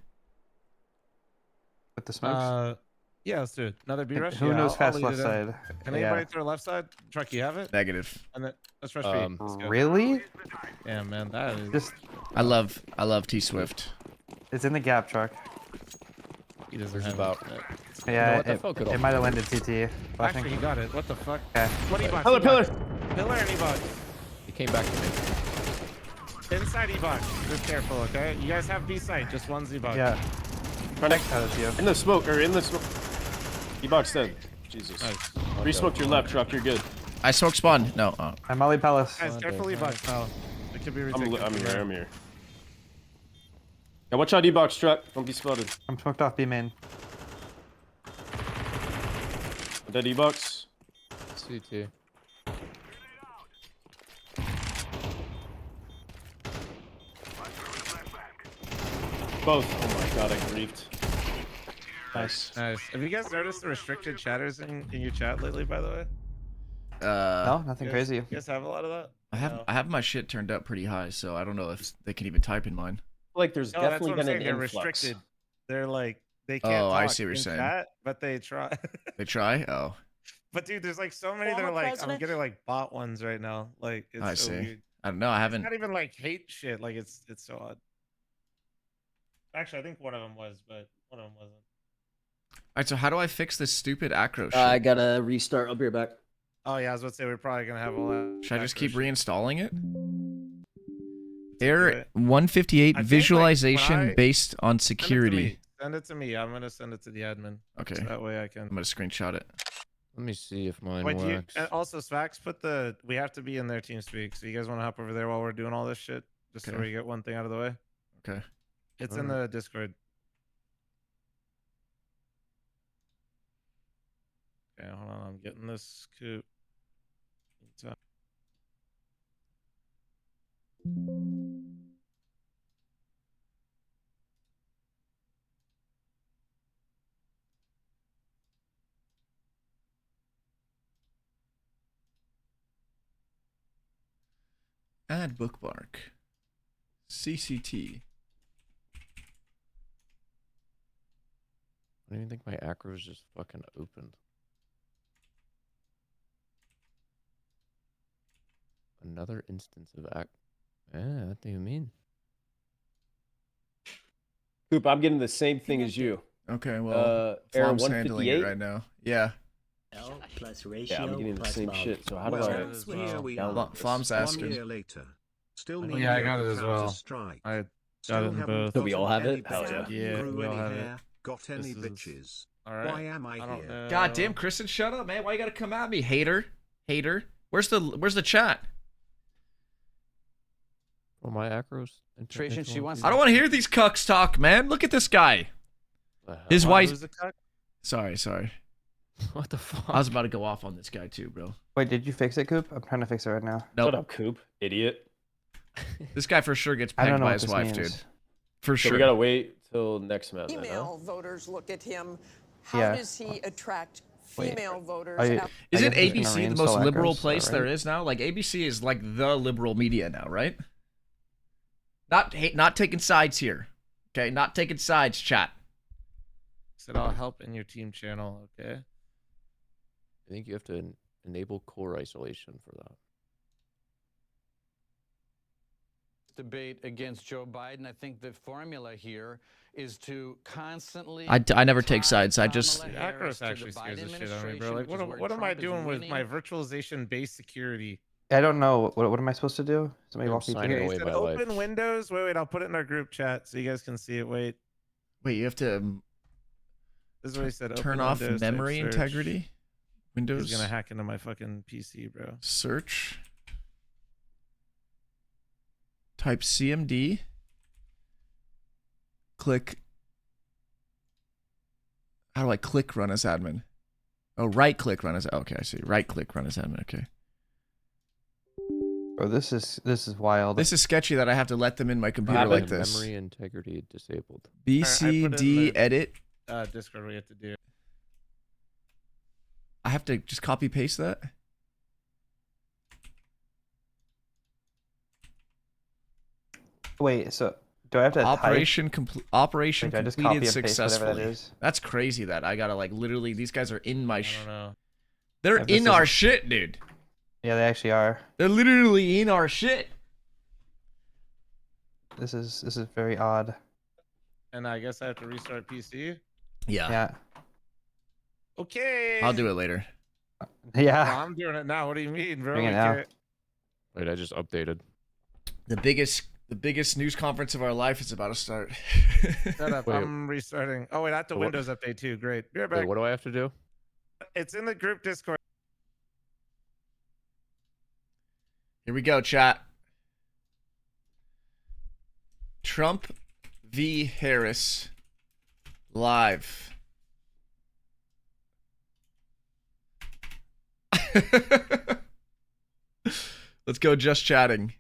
With the smokes. Yeah, let's do it. Another B rush. Who Yeah, knows I'll fast lead left it in. side? Can Yeah. anybody throw left side? Truck, you have it? Negative. And then let's rush B. Let's go. Really? Yeah, man, that is. Just I love T Swift. it's in the gap truck. He doesn't Where's have about? it. Yeah, what the fuck, it might have landed CT. Flashing. Actually, he got it. What the fuck? Okay. What E-box? Pillar, pillar. Pillar and E-box. He came back to me. Inside E-box. Just careful, okay? You guys have B site. Just one Z-box. Yeah. Connect. Oh, that's you. In the smoke, or in the smoke. E-box dead. Jesus. Nice. Re-smoked your left truck, you're good. I smoke spawn. No. I'm Molly Palace. Guys, careful E-box now. It could be I'm ridiculous. here. Yeah, watch out E-box truck. Don't be spotted. I'm smoked off B main. Dead E-box. CT. Both. Oh my god, I griefed. Nice. Nice. Have you guys noticed the restricted chatters in your chat lately, by the way? No, nothing You guys- crazy. You guys have a lot of that? I have my shit turned up pretty high, so I don't know if they can even type in mine. Like there's No, that's definitely what I'm been saying. an They're influx. restricted. They're like they can't Oh, talk I see what you're in saying. chat, but they try. They try? Oh, But dude, there's like so many that are like I'm getting like bot ones right now. Like it's I so see. weird. I don't know. I It's haven't. not even like hate shit. Like it's so odd. Actually, I think one of them was, but one of them wasn't. Alright, so how do I fix this stupid acro shit? I gotta restart. I'll be right back. Oh yeah, I was about to say we're probably gonna have all that. Should I just keep acro shit. reinstalling it? Do Error it. 158 I think, like, visualization when I- based on Send it to security. me. Send it to me. I'm gonna send it to the admin. Okay. So that way I can. I'm gonna screenshot it. Let me see if mine Wait, works. and also Svax, put the. We have to be in their team speak. So you guys want to hop over there while we're doing all this shit, just so Okay. we get one thing out of the way. Okay. It's in the Discord. Okay, hold on. I'm getting this scoop. Add bookmark. CCT. I don't even think my acros just fucking opened. Another instance of what do you mean? Coop, I'm getting the same thing as you. Okay, well, error Flom's handling it 158. right now. Yeah. L plus ratio Yeah, I'm getting the plus same volume. shit. So how do Well, I? as here well. we Download are. this. Flom's 1 asking. year later. Still Oh, need yeah, I you got at it as well. Counter-Strike. I got Still it in haven't both. So we all have gotten it? any Hell better, yeah. Yeah, grew we all any have it. hair, got any This is- bitches. All right. Why am I I don't here? know. God damn, Kristen, shut up, man. Why you gotta come at me, hater? Hater. Where's the chat? Oh, my acros. She wants I don't want to hear these cucks talk, man. Look at this guy. His What, wife. who's the cuck? Sorry. What the fuck? I was about to go off on this guy too, bro. Wait, did you fix it, Coop? I'm trying to fix it right now. Nope. Shut up, Coop, idiot. This guy for sure gets I don't pegged know by what his this wife, means. dude. For So sure. we gotta wait till next month. Then, huh? Female voters look at him. How Yeah. does he attract Wait. female voters? Are you- out- Isn't I guess it's ABC gonna the most reinstall liberal Acros, place there right? is now? Like ABC is like the liberal media now, right? Not taking sides here. Okay, not taking sides, chat. Said I'll help in your team channel. Okay. I think you have to enable core isolation for that. debate against Joe Biden. I think the formula here is to constantly. I never take tie sides. I just Kamala Dude, Harris Acros to the actually scares Biden the shit out of me, bro. administration, Like, which is where what am I Trump is doing with my winning. virtualization-based security? I don't know. What am I supposed to do? Somebody I'm walk me signing through Here, it. he away said my life. open Windows. Wait, I'll put it in our group chat so you guys can see it. Wait, wait. You have to this is what he said. turn open off Windows, type memory search. integrity. Windows He's gonna hack into my fucking PC, bro. search. Type CMD. Click. How do I click run as admin? Oh, right click run as. Okay, I see. Right click run as admin. Okay. Oh, this is wild. This is sketchy that I have to let them in my computer happened? like this. Memory integrity disabled. BCD edit. Discord we have to do. I have to just copy paste that. Wait, so do I have to Operation Wait, do I just copy completed and paste whatever that successfully. is? That's crazy that I gotta like literally. These guys are in my. I don't know. They're Yeah, this in our is- shit, dude. Yeah, they actually are. They're literally in our shit. This is very odd. And I guess I have to restart PC. Yeah. Yeah. Okay. I'll do it later. Well, Yeah. I'm doing it now. What do you mean, bro? Doing it We now. can't- Wait, I just updated. The biggest news conference of our life is about to start. Shut up. Wait. I'm restarting. Oh wait, I have to What- Windows update too. Great. Be right back. Wait, what do I have to do? It's in the group Discord. Here we go, chat. Trump v. Harris live. Let's go just chatting.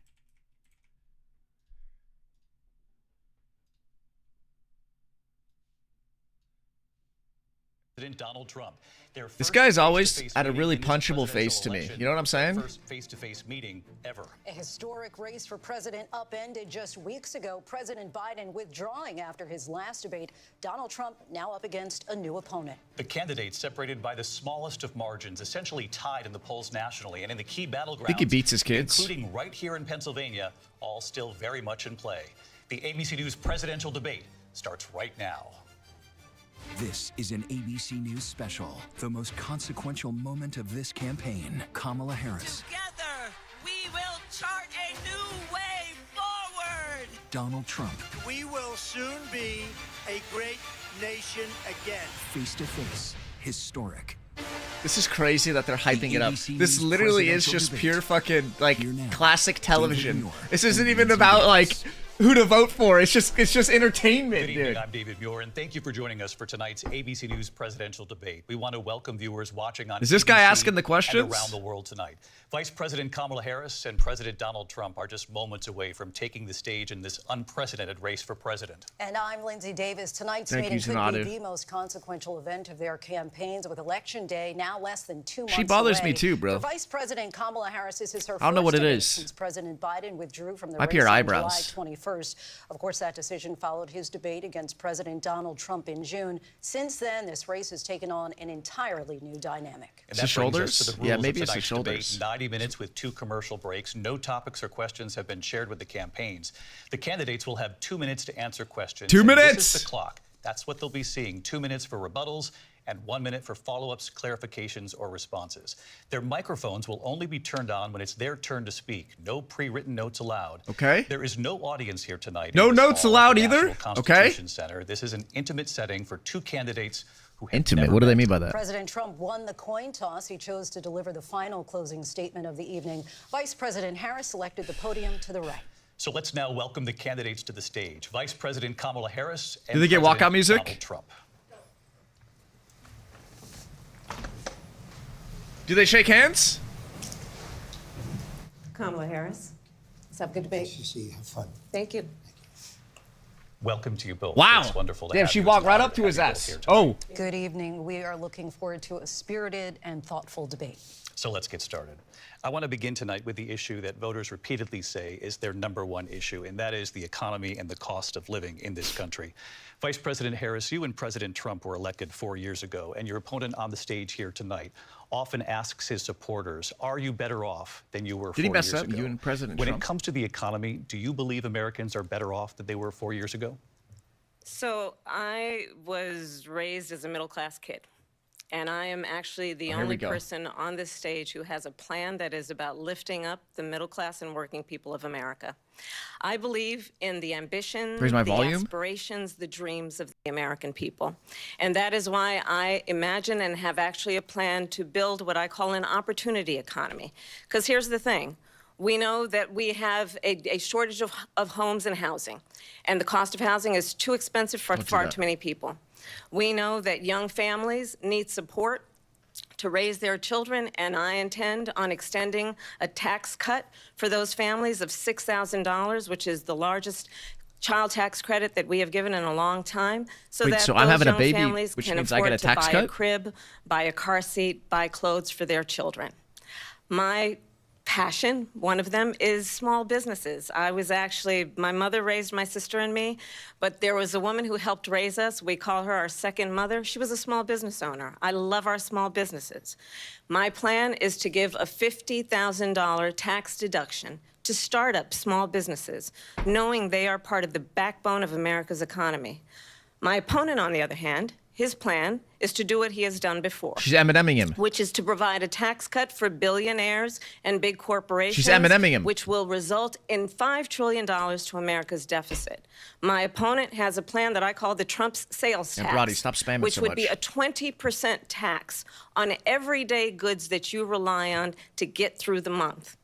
President Donald Trump. This guy's always had a really punchable face to me. You know what I'm saying? First face-to-face meeting ever. A historic race for president upended just weeks ago. President Biden withdrawing after his last debate. Donald Trump now up against a new opponent. The candidates separated by the smallest of margins, essentially tied in the polls nationally and in the key battlegrounds. I think he beats his kids. Including right here in Pennsylvania, all still very much in play. The ABC News presidential debate starts right now. This is an ABC News special, the most consequential moment of this campaign. Kamala Harris. Together, we will chart a new way forward. Donald Trump. We will soon be a great nation again. Face to face, historic. This is crazy that they're hyping it up. This literally is just pure fucking, like, classic television. This isn't even about, like, who to vote for. It's just entertainment, Good evening, dude. I'm David Muir, and thank you for joining us for tonight's ABC News presidential debate. We want to welcome viewers watching on Is this guy ABC asking the questions? and around the world tonight. Vice President Kamala Harris and President Donald Trump are just moments away from taking the stage in this unprecedented race for president. And I'm Lindsay Davis. Tonight's Thank meeting you, could Zanadu. be the most consequential event of their campaigns, with Election Day now less than 2 months She bothers away. me too, bro. For Vice President Kamala Harris, this is her I don't know what first it debate is. since President Biden withdrew from the Might race be her on eyebrows. July 21st. Of course, that decision followed his debate against President Donald Trump in June. Since then, this race has taken on an entirely new dynamic. And Is it that brings us shoulders? to the Yeah, rules maybe of it's the tonight's shoulders. debate. 90 minutes with 2 commercial breaks. No topics or questions have been shared with the campaigns. The candidates will have 2 minutes to answer questions. 2 and minutes! This is the clock. That's what they'll be seeing. 2 minutes for rebuttals and 1 minute for follow-ups, clarifications, or responses. Their microphones will only be turned on when it's their turn to speak. No pre-written notes allowed. Okay. There is no audience here tonight. No in this notes hall at allowed the either? National Okay. Constitution Center. This is an intimate setting for 2 candidates who have Intimate. never What do they met. mean by that? President Trump won the coin toss. He chose to deliver the final closing statement of the evening. Vice President Harris selected the podium to the right. So let's now welcome the candidates to the stage. Vice President Kamala Harris and Do they get President walkout music? Donald Trump. Do they shake hands? Kamala Harris. Let's have a good debate. Nice to see you. Have fun. Thank you. Welcome to you both. Wow. It's wonderful to Damn, have she you. walked It's an right honor up to have his you both ass. here tonight. Oh. Good evening. We are looking forward to a spirited and thoughtful debate. So let's get started. I want to begin tonight with the issue that voters repeatedly say is their #1 issue, and that is the economy and the cost of living in this country. Vice President Harris, you and President Trump were elected 4 years ago, and your opponent on the stage here tonight often asks his supporters, are you better off than you were 4 Did he mess years up, ago? you and President When Trump? it comes to the economy, do you believe Americans are better off than they were 4 years ago? So I was raised as a middle-class kid, and I am actually the Oh, here we only go. person on this stage who has a plan that is about lifting up the middle class and working people of America. I believe in the ambition, Raise my the volume. aspirations, the dreams of the American people. And that is why I imagine and have actually a plan to build what I call an opportunity economy. Because here's the thing. We know that we have a shortage of homes and housing, and the cost of housing is too expensive for Don't do far that. too many people. We know that young families need support to raise their children, and I intend on extending a tax cut for those families of $6,000, which is the largest child tax credit that we have given in a long time, so Wait, that so those I'm having a young baby, families which can means I afford get a to tax buy cut? a crib, buy a car seat, buy clothes for their children. My passion, one of them, is small businesses. My mother raised my sister and me, but there was a woman who helped raise us. We call her our second mother. She was a small business owner. I love our small businesses. My plan is to give a $50,000 tax deduction to start up small businesses, knowing they are part of the backbone of America's economy. My opponent, on the other hand, his plan is to do what he has done before. She's M&M'ing him. Which is to provide a tax cut for billionaires and big corporations. She's M&M'ing him. Which will result in $5 trillion to America's deficit. My opponent has a plan that I call the Trump's sales Yeah, tax. Roddy, stop spamming which so would be much. a 20% tax on everyday goods that you rely on to get through the month.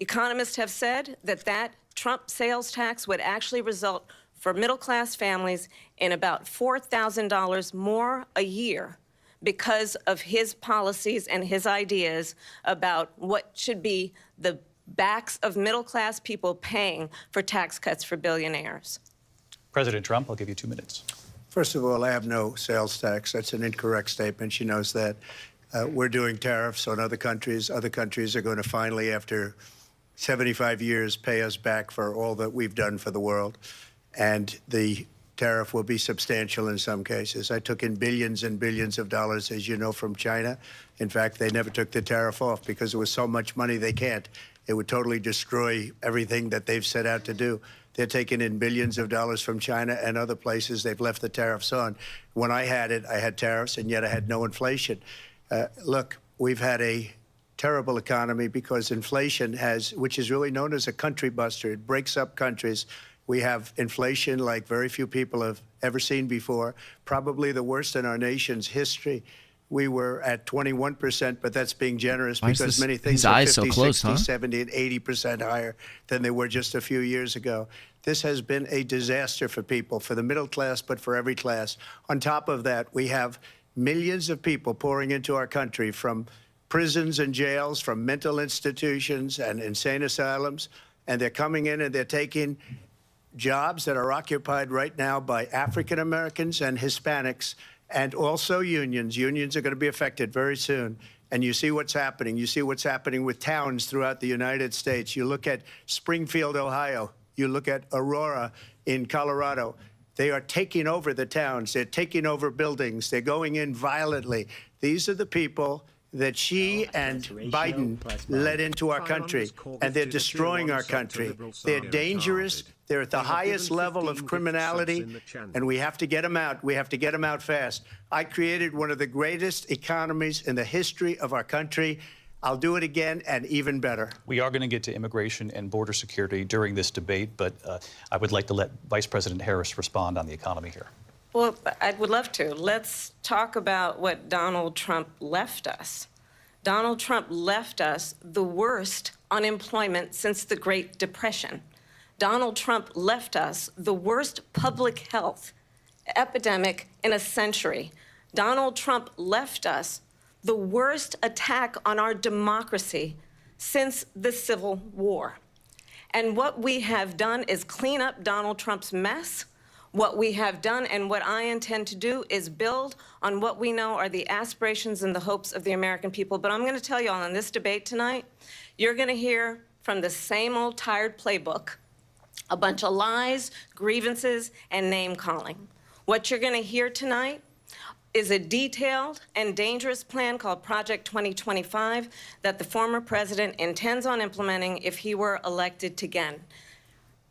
Economists have said that Trump sales tax would actually result for middle-class families in about $4,000 more a year because of his policies and his ideas about what should be the backs of middle-class people paying for tax cuts for billionaires. President Trump, I'll give you 2 minutes. First of all, I have no sales tax. That's an incorrect statement. She knows that. We're doing tariffs on other countries. Other countries are going to finally, after 75 years, pay us back for all that we've done for the world. And the tariff will be substantial in some cases. I took in billions and billions of dollars, as you know, from China. In fact, they never took the tariff off because there was so much money they can't. It would totally destroy everything that they've set out to do. They're taking in billions of dollars from China and other places. They've left the tariffs on. When I had it, I had tariffs, and yet I had no inflation. Look, we've had a terrible economy because inflation has, which is really known as a country buster. It breaks up countries. We have inflation like very few people have ever seen before, probably the worst in our nation's history. We were at 21%, but that's being generous because many things are 50, 60, 70, and 80% higher than they were just a few years ago. This has been a disaster for people, for the middle class, but for every class. On top of that, we have millions of people pouring into our country from prisons and jails, from mental institutions and insane asylums, and they're coming in and they're taking jobs that are occupied right now by African Americans and Hispanics, and also unions. Unions are going to be affected very soon. And you see what's happening. You see what's happening with towns throughout the United States. You look at Springfield, Ohio. You look at Aurora in Colorado. They are taking over the towns. They're taking over buildings. They're going in violently. These are the people that she and Biden led into our country, and they're destroying our country. They're dangerous. They're at the highest level of criminality, and we have to get them out. We have to get them out fast. I created one of the greatest economies in the history of our country. I'll do it again and even better. We are going to get to immigration and border security during this debate, but I would like to let Vice President Harris respond on the economy here. Well, I would love to. Let's talk about what Donald Trump left us. Donald Trump left us the worst unemployment since the Great Depression. Donald Trump left us the worst public health epidemic in a century. Donald Trump left us the worst attack on our democracy since the Civil War. And what we have done is clean up Donald Trump's mess. What we have done and what I intend to do is build on what we know are the aspirations and the hopes of the American people. But I'm going to tell you all in this debate tonight, you're going to hear from the same old tired playbook, a bunch of lies, grievances, and name-calling. What you're going to hear tonight is a detailed and dangerous plan called Project 2025 that the former president intends on implementing if he were elected again.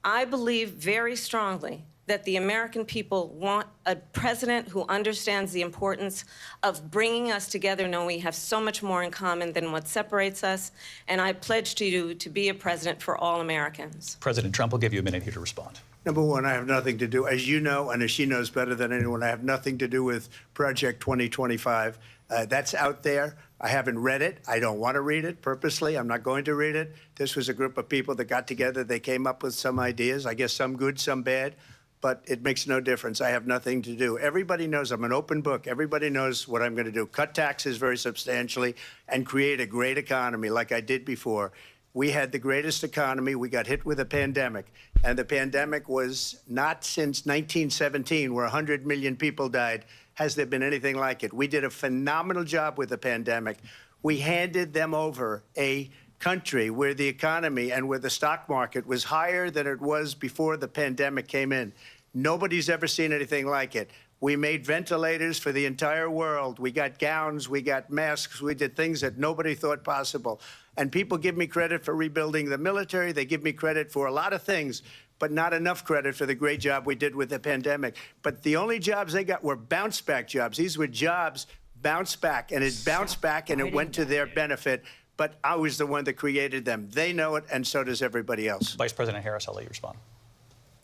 I believe very strongly that the American people want a president who understands the importance of bringing us together, knowing we have so much more in common than what separates us. And I pledge to you to be a president for all Americans. President Trump will give you a minute here to respond. Number one, I have nothing to do, as you know, and as she knows better than anyone, I have nothing to do with Project 2025. That's out there. I haven't read it. I don't want to read it purposely. I'm not going to read it. This was a group of people that got together. They came up with some ideas, I guess some good, some bad. But it makes no difference. I have nothing to do. Everybody knows I'm an open book. Everybody knows what I'm going to do. Cut taxes very substantially and create a great economy like I did before. We had the greatest economy. We got hit with a pandemic. And the pandemic was not since 1917, where 100 million people died, has there been anything like it. We did a phenomenal job with the pandemic. We handed them over a country where the economy and where the stock market was higher than it was before the pandemic came in. Nobody's ever seen anything like it. We made ventilators for the entire world. We got gowns, we got masks, we did things that nobody thought possible. And people give me credit for rebuilding the military. They give me credit for a lot of things, but not enough credit for the great job we did with the pandemic. But the only jobs they got were bounce back jobs. These were jobs bounced back, and it bounced back and it went to their benefit. But I was the one that created them. They know it, and so does everybody else. Vice President Harris, I'll let you respond.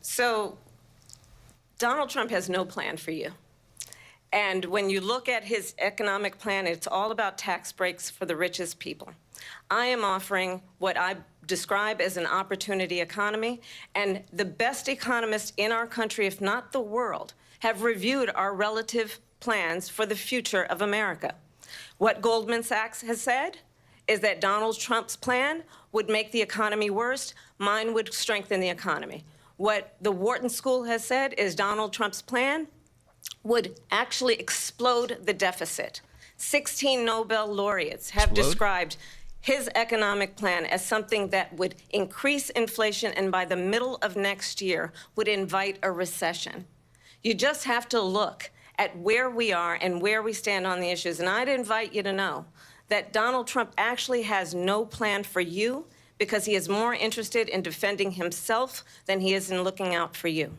So Donald Trump has no plan for you. And when you look at his economic plan, it's all about tax breaks for the richest people. I am offering what I describe as an opportunity economy, and the best economists in our country, if not the world, have reviewed our relative plans for the future of America. What Goldman Sachs has said is that Donald Trump's plan would make the economy worse. Mine would strengthen the economy. What the Wharton School has said is Donald Trump's plan would actually explode the deficit. 16 Nobel laureates have described his economic plan as something that would increase inflation and by the middle of next year would invite a recession. You just have to look at where we are and where we stand on the issues. And I'd invite you to know that Donald Trump actually has no plan for you because he is more interested in defending himself than he is in looking out for you.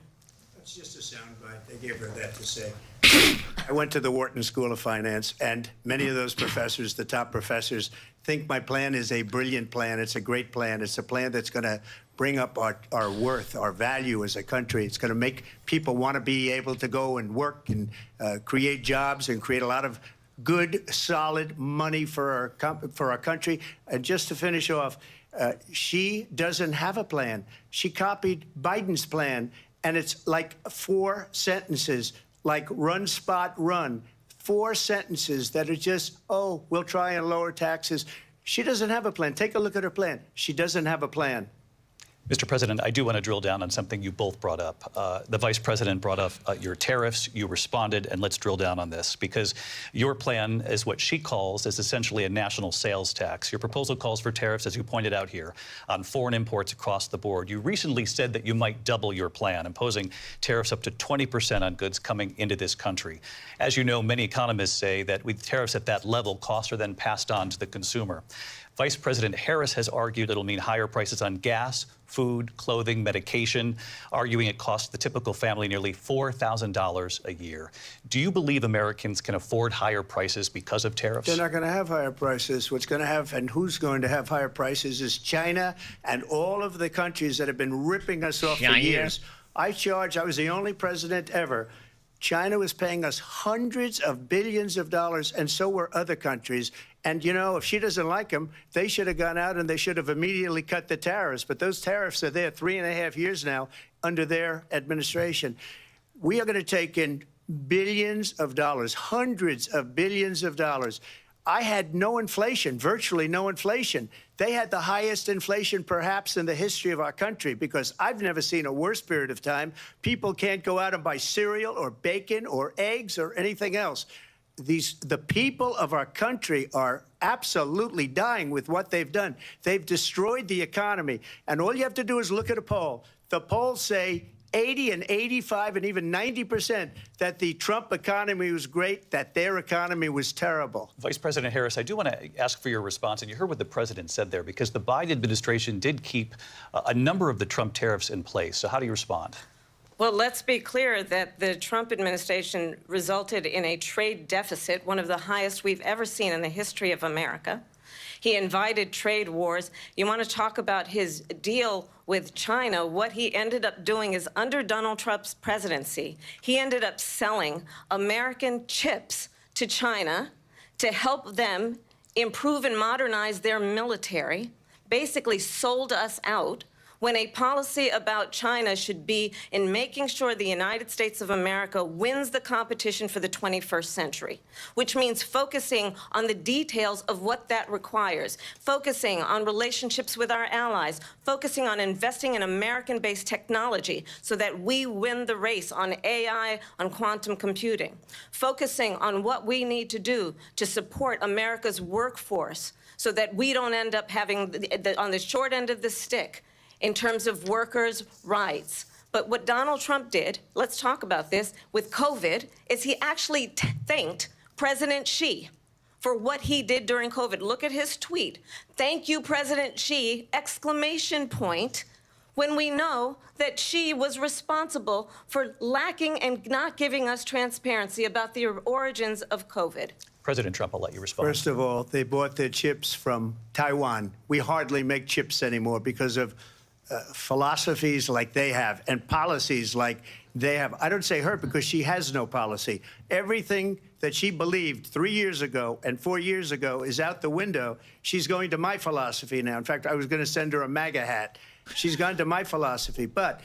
That's just a soundbite. They gave her that to say. I went to the Wharton School of Finance, and many of those professors, the top professors, think my plan is a brilliant plan. It's a great plan. It's a plan that's going to bring up our worth, our value as a country. It's going to make people want to be able to go and work and create jobs and create a lot of good, solid money for our country. And just to finish off, she doesn't have a plan. She copied Biden's plan, and it's like 4 sentences, like run, spot, run. 4 sentences that are just, oh, we'll try and lower taxes. She doesn't have a plan. Take a look at her plan. She doesn't have a plan. Mr. President, I do want to drill down on something you both brought up. The Vice President brought up your tariffs. You responded, and let's drill down on this, because your plan is what she calls is essentially a national sales tax. Your proposal calls for tariffs, as you pointed out here, on foreign imports across the board. You recently said that you might double your plan, imposing tariffs up to 20% on goods coming into this country. As you know, many economists say that with tariffs at that level, costs are then passed on to the consumer. Vice President Harris has argued it'll mean higher prices on gas, food, clothing, medication, arguing it costs the typical family nearly $4,000 a year. Do you believe Americans can afford higher prices because of tariffs? They're not going to have higher prices. What's going to have and who's going to have higher prices is China and all of the countries that have been ripping us off for years. I was the only president ever. China was paying us hundreds of billions of dollars, and so were other countries. And, you know, if she doesn't like them, they should have gone out and they should have immediately cut the tariffs. But those tariffs are there 3.5 years now under their administration. We are going to take in billions of dollars, hundreds of billions of dollars. I had no inflation, virtually no inflation. They had the highest inflation perhaps in the history of our country, because I've never seen a worse period of time. People can't go out and buy cereal or bacon or eggs or anything else. The people of our country are absolutely dying with what they've done. They've destroyed the economy. And all you have to do is look at a poll. The polls say 80 and 85 and even 90% that the Trump economy was great, that their economy was terrible. Vice President Harris, I do want to ask for your response. And you heard what the president said there, because the Biden administration did keep a number of the Trump tariffs in place. So how do you respond? Well, let's be clear that the Trump administration resulted in a trade deficit, one of the highest we've ever seen in the history of America. He invited trade wars. You want to talk about his deal with China? What he ended up doing is, under Donald Trump's presidency, he ended up selling American chips to China to help them improve and modernize their military, basically sold us out, when a policy about China should be in making sure the United States of America wins the competition for the 21st century, which means focusing on the details of what that requires, focusing on relationships with our allies, focusing on investing in American-based technology so that we win the race on AI, on quantum computing, focusing on what we need to do to support America's workforce so that we don't end up having, on the short end of the stick, in terms of workers' rights. But what Donald Trump did, let's talk about this, with COVID, is he actually thanked President Xi for what he did during COVID. Look at his tweet. Thank you, President Xi, exclamation point, when we know that Xi was responsible for lacking and not giving us transparency about the origins of COVID. President Trump, I'll let you respond. First of all, they bought their chips from Taiwan. We hardly make chips anymore because of philosophies like they have and policies like they have. I don't say her because she has no policy. Everything that she believed 3 years ago and 4 years ago is out the window. She's going to my philosophy now. In fact, I was going to send her a MAGA hat. She's gone to my philosophy. But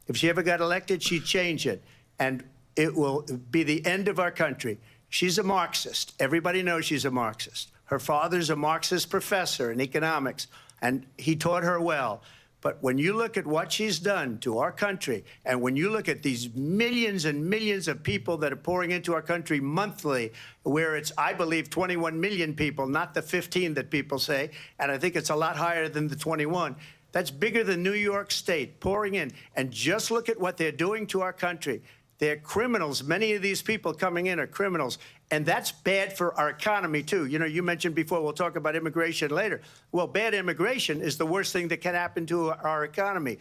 if she ever got elected, she'd change it. And it will be the end of our country. She's a Marxist. Everybody knows she's a Marxist. Her father's a Marxist professor in economics, and he taught her well. But when you look at what she's done to our country, and when you look at these millions and millions of people that are pouring into our country monthly, where it's, I believe, 21 million people, not the 15 that people say, and I think it's a lot higher than the 21. That's bigger than New York State pouring in. And just look at what they're doing to our country. They're criminals. Many of these people coming in are criminals. And that's bad for our economy, too. You know, you mentioned before, we'll talk about immigration later. Well, bad immigration is the worst thing that can happen to our economy.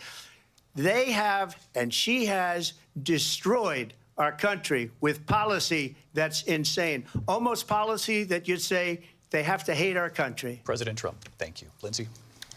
They have, and she has, destroyed our country with policy that's insane. Almost policy that you'd say they have to hate our country. President Trump, thank you. Lindsay?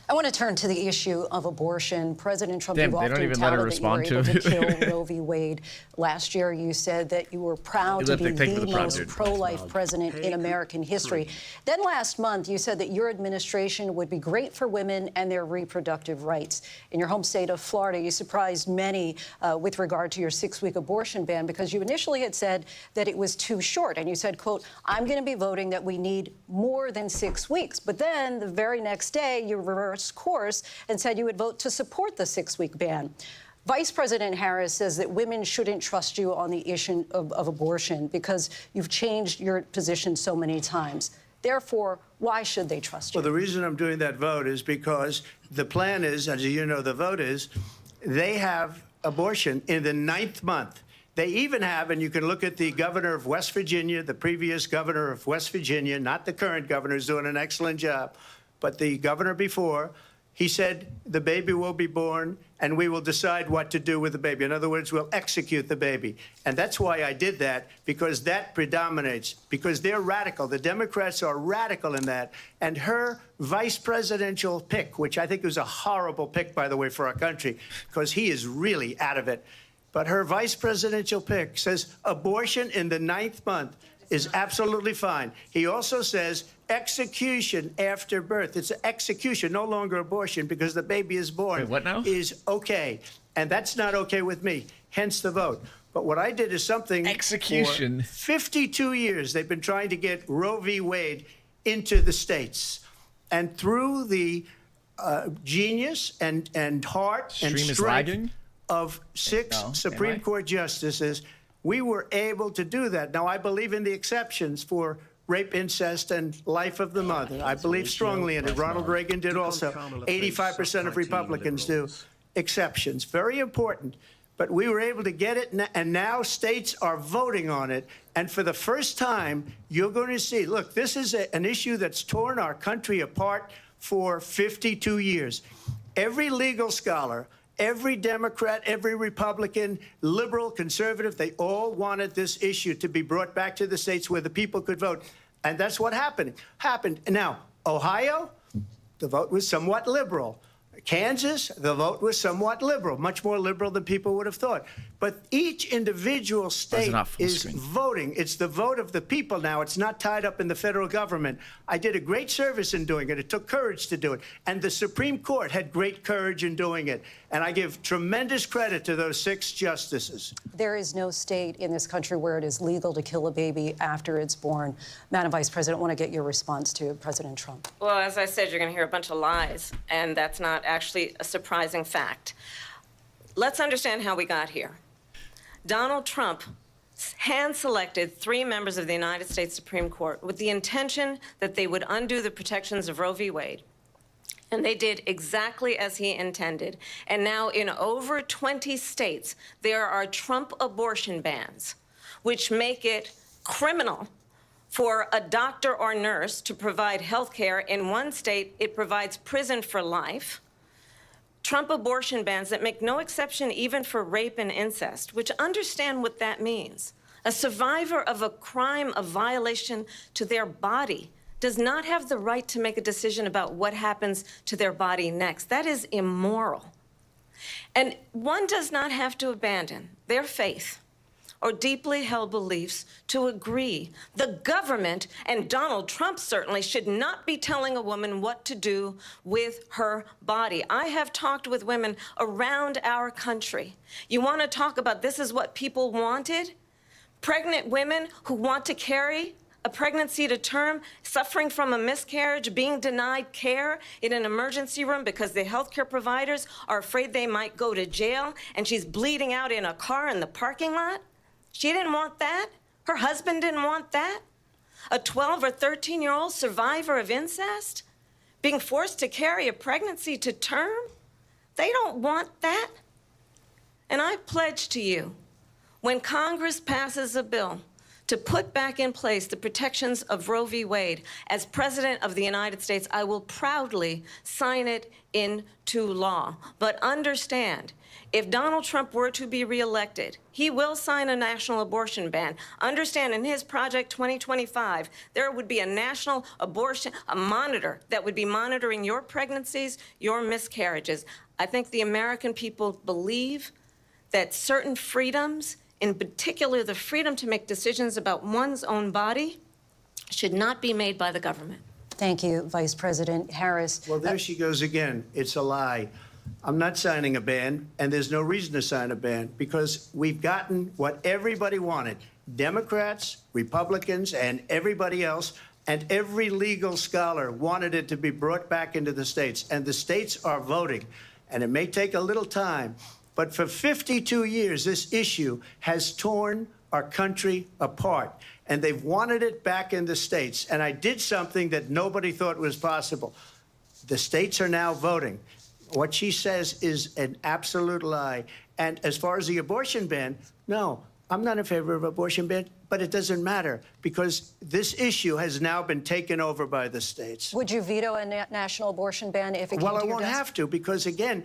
I want to turn to the issue of abortion. President Trump, Damn, you've they don't often even let her touted that you were respond to able to it. kill Roe v. Wade. Last year, you said that you were proud to be the most pro-life president in American history. Then last month, you said that your administration would be great for women and their reproductive rights. In your home state of Florida, you surprised many with regard to your 6-week abortion ban because you initially had said that it was too short. And you said, quote, I'm going to be voting that we need more than 6 weeks. But then the very next day, you reversed course and said you would vote to support the 6-week ban. Vice President Harris says that women shouldn't trust you on the issue of abortion because you've changed your position so many times. Therefore, why should they trust you? Well, the reason I'm doing that vote is because the plan is, as you know, the vote is, they have abortion in the 9th month. They even have, and you can look at the governor of West Virginia, the previous governor of West Virginia, not the current governor, who's doing an excellent job, but the governor before. He said the baby will be born and we will decide what to do with the baby. In other words, we'll execute the baby. And that's why I did that, because that predominates, because they're radical. The Democrats are radical in that. And her vice presidential pick, which I think was a horrible pick, by the way, for our country, because he is really out of it. But her vice presidential pick says abortion in the 9th month is absolutely fine. He also says execution after birth. It's execution, no longer abortion, because the baby is born. Wait, what now? Is okay. And that's not okay with me, hence the vote. But what I did is something. Execution. For 52 years, they've been trying to get Roe v. Wade into the states. And through the genius and heart and Stream is strength lagging? of 6 Supreme Court justices, we were able to do that. Now, I believe in the exceptions for rape, incest, and life of the mother. I believe strongly in it. Ronald Reagan did also. 85% of Republicans do. Exceptions. Very important. But we were able to get it, and now states are voting on it. And for the first time, you're going to see, look, this is an issue that's torn our country apart for 52 years. Every legal scholar, every Democrat, every Republican, liberal, conservative, they all wanted this issue to be brought back to the states where the people could vote. And that's what happened. Now, Ohio, the vote was somewhat liberal. Kansas, the vote was somewhat liberal, much more liberal than people would have thought. But each individual state is voting. It's the vote of the people now. It's not tied up in the federal government. I did a great service in doing it. It took courage to do it. And the Supreme Court had great courage in doing it. And I give tremendous credit to those 6 justices. There is no state in this country where it is legal to kill a baby after it's born. Madam Vice President, I want to get your response to President Trump. Well, as I said, you're going to hear a bunch of lies, and that's not actually a surprising fact. Let's understand how we got here. Donald Trump hand-selected 3 members of the United States Supreme Court with the intention that they would undo the protections of Roe v. Wade. And they did exactly as he intended. And now in over 20 states, there are Trump abortion bans, which make it criminal for a doctor or nurse to provide health care. In one state, it provides prison for life. Trump abortion bans that make no exception even for rape and incest, which understand what that means. A survivor of a crime of violation to their body does not have the right to make a decision about what happens to their body next. That is immoral. And one does not have to abandon their faith or deeply held beliefs to agree. The government, and Donald Trump certainly, should not be telling a woman what to do with her body. I have talked with women around our country. You want to talk about this is what people wanted? Pregnant women who want to carry a pregnancy to term, suffering from a miscarriage, being denied care in an emergency room because the healthcare providers are afraid they might go to jail, and she's bleeding out in a car in the parking lot? She didn't want that. Her husband didn't want that. A 12 or 13-year-old survivor of incest being forced to carry a pregnancy to term? They don't want that. And I pledge to you, when Congress passes a bill to put back in place the protections of Roe v. Wade, as President of the United States, I will proudly sign it into law. But understand, if Donald Trump were to be reelected, he will sign a national abortion ban. Understand, in his Project 2025, there would be a national abortion, a monitor that would be monitoring your pregnancies, your miscarriages. I think the American people believe that certain freedoms, in particular the freedom to make decisions about one's own body, should not be made by the government. Thank you, Vice President Harris. Well, there she goes again. It's a lie. I'm not signing a ban, and there's no reason to sign a ban because we've gotten what everybody wanted. Democrats, Republicans, and everybody else, and every legal scholar wanted it to be brought back into the states, and the states are voting. And it may take a little time, but for 52 years, this issue has torn our country apart, and they've wanted it back in the states. And I did something that nobody thought was possible. The states are now voting. What she says is an absolute lie. And as far as the abortion ban, no, I'm not in favor of abortion ban, but it doesn't matter because this issue has now been taken over by the states. Would you veto a national abortion ban if it came Well, to I your won't desk? have to because, again,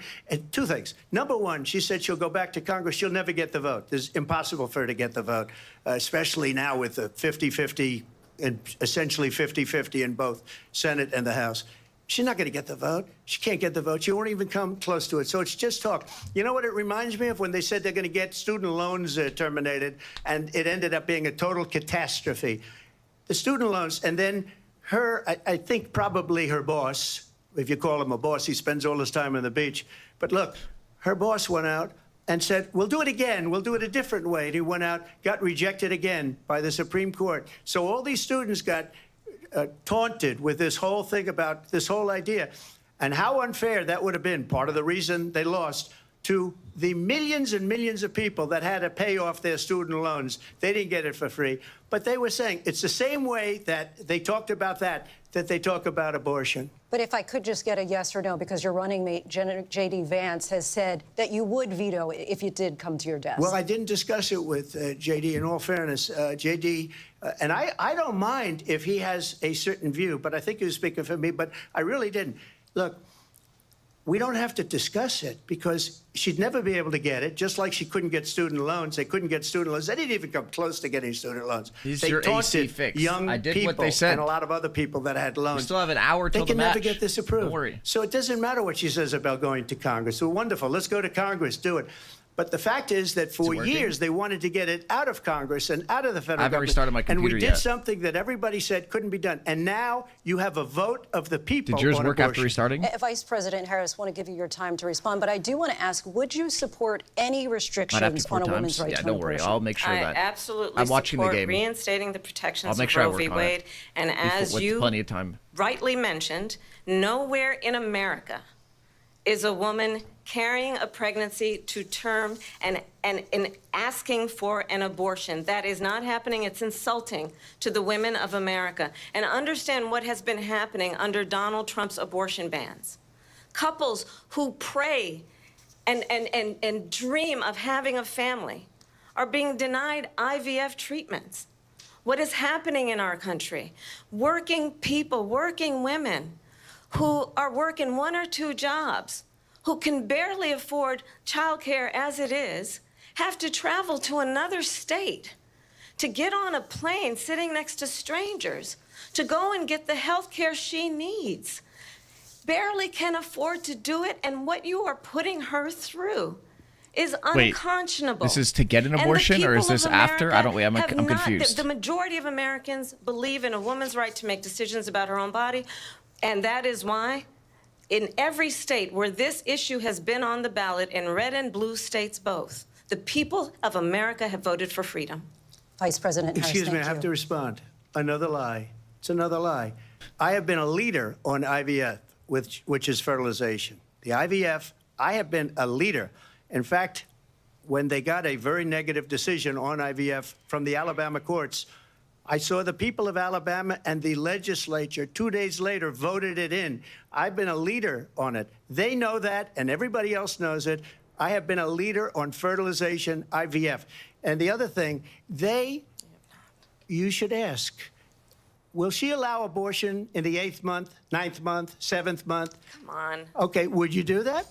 two things. Number one, she said she'll go back to Congress. She'll never get the vote. It's impossible for her to get the vote, especially now with the 50-50 and essentially 50-50 in both Senate and the House. She's not going to get the vote. She can't get the vote. She won't even come close to it. So it's just talk. You know what it reminds me of? When they said they're going to get student loans terminated, and it ended up being a total catastrophe. The student loans, and then her, I think probably her boss, if you call him a boss, he spends all his time on the beach. But look, her boss went out and said, we'll do it again. We'll do it a different way. And he went out, got rejected again by the Supreme Court. So all these students got taunted with this whole thing about this whole idea. And how unfair that would have been, part of the reason they lost, to the millions and millions of people that had to pay off their student loans. They didn't get it for free. But they were saying it's the same way that they talked about that they talk about abortion. But if I could just get a yes or no, because your running mate, J.D. Vance, has said that you would veto it if it did come to your desk. Well, I didn't discuss it with J.D. In all fairness, J.D., and I don't mind if he has a certain view, but I think he was speaking for me, but I really didn't. Look, we don't have to discuss it because she'd never be able to get it, just like she couldn't get student loans. They couldn't get student loans. They didn't even come close to getting student loans. These they your AC taunted fix. young I did people what they said. and a lot of other people that had loans. We still have an hour till They the can never match. get this approved. Don't worry. So it doesn't matter what she says about going to Congress. So wonderful. Let's go to Congress. Do it. But the fact is that for years they wanted to get it out of Congress and out of the federal I haven't government. restarted my computer and we did yet. something that everybody said couldn't be done. And now you have a vote of the people. Did yours on work after abortion. restarting? Vice President Harris, want to give you your time to respond, but I do want to ask, would you support any restrictions on a woman's right to don't worry. abortion? I'll make sure I that. absolutely I'm watching the support game. reinstating the protections I'll make of sure I Roe work v. on Wade. it. And as with you plenty of time. rightly mentioned, nowhere in America is a woman carrying a pregnancy to term and asking for an abortion. That is not happening. It's insulting to the women of America. And understand what has been happening under Donald Trump's abortion bans. Couples who pray and dream of having a family are being denied IVF treatments. What is happening in our country? Working people, working women who are working 1 or 2 jobs, who can barely afford childcare as it is, have to travel to another state to get on a plane sitting next to strangers to go and get the health care she needs. Barely can afford to do it, and what you are putting her through is unconscionable. This is to get an abortion, or is this after? I don't. I'm confused. The majority of Americans believe in a woman's right to make decisions about her own body, and that is why in every state where this issue has been on the ballot, in red and blue states both, the people of America have voted for freedom. Vice President Harris, Excuse me, I thank have you. to respond. Another lie. It's another lie. I have been a leader on IVF, which is fertilization. The IVF, I have been a leader. In fact, when they got a very negative decision on IVF from the Alabama courts, I saw the people of Alabama and the legislature 2 days later voted it in. I've been a leader on it. They know that, and everybody else knows it. I have been a leader on fertilization, IVF. And the other thing, you should ask, will she allow abortion in the 8th month, 9th month, 7th month? Come on. Okay, would you do that?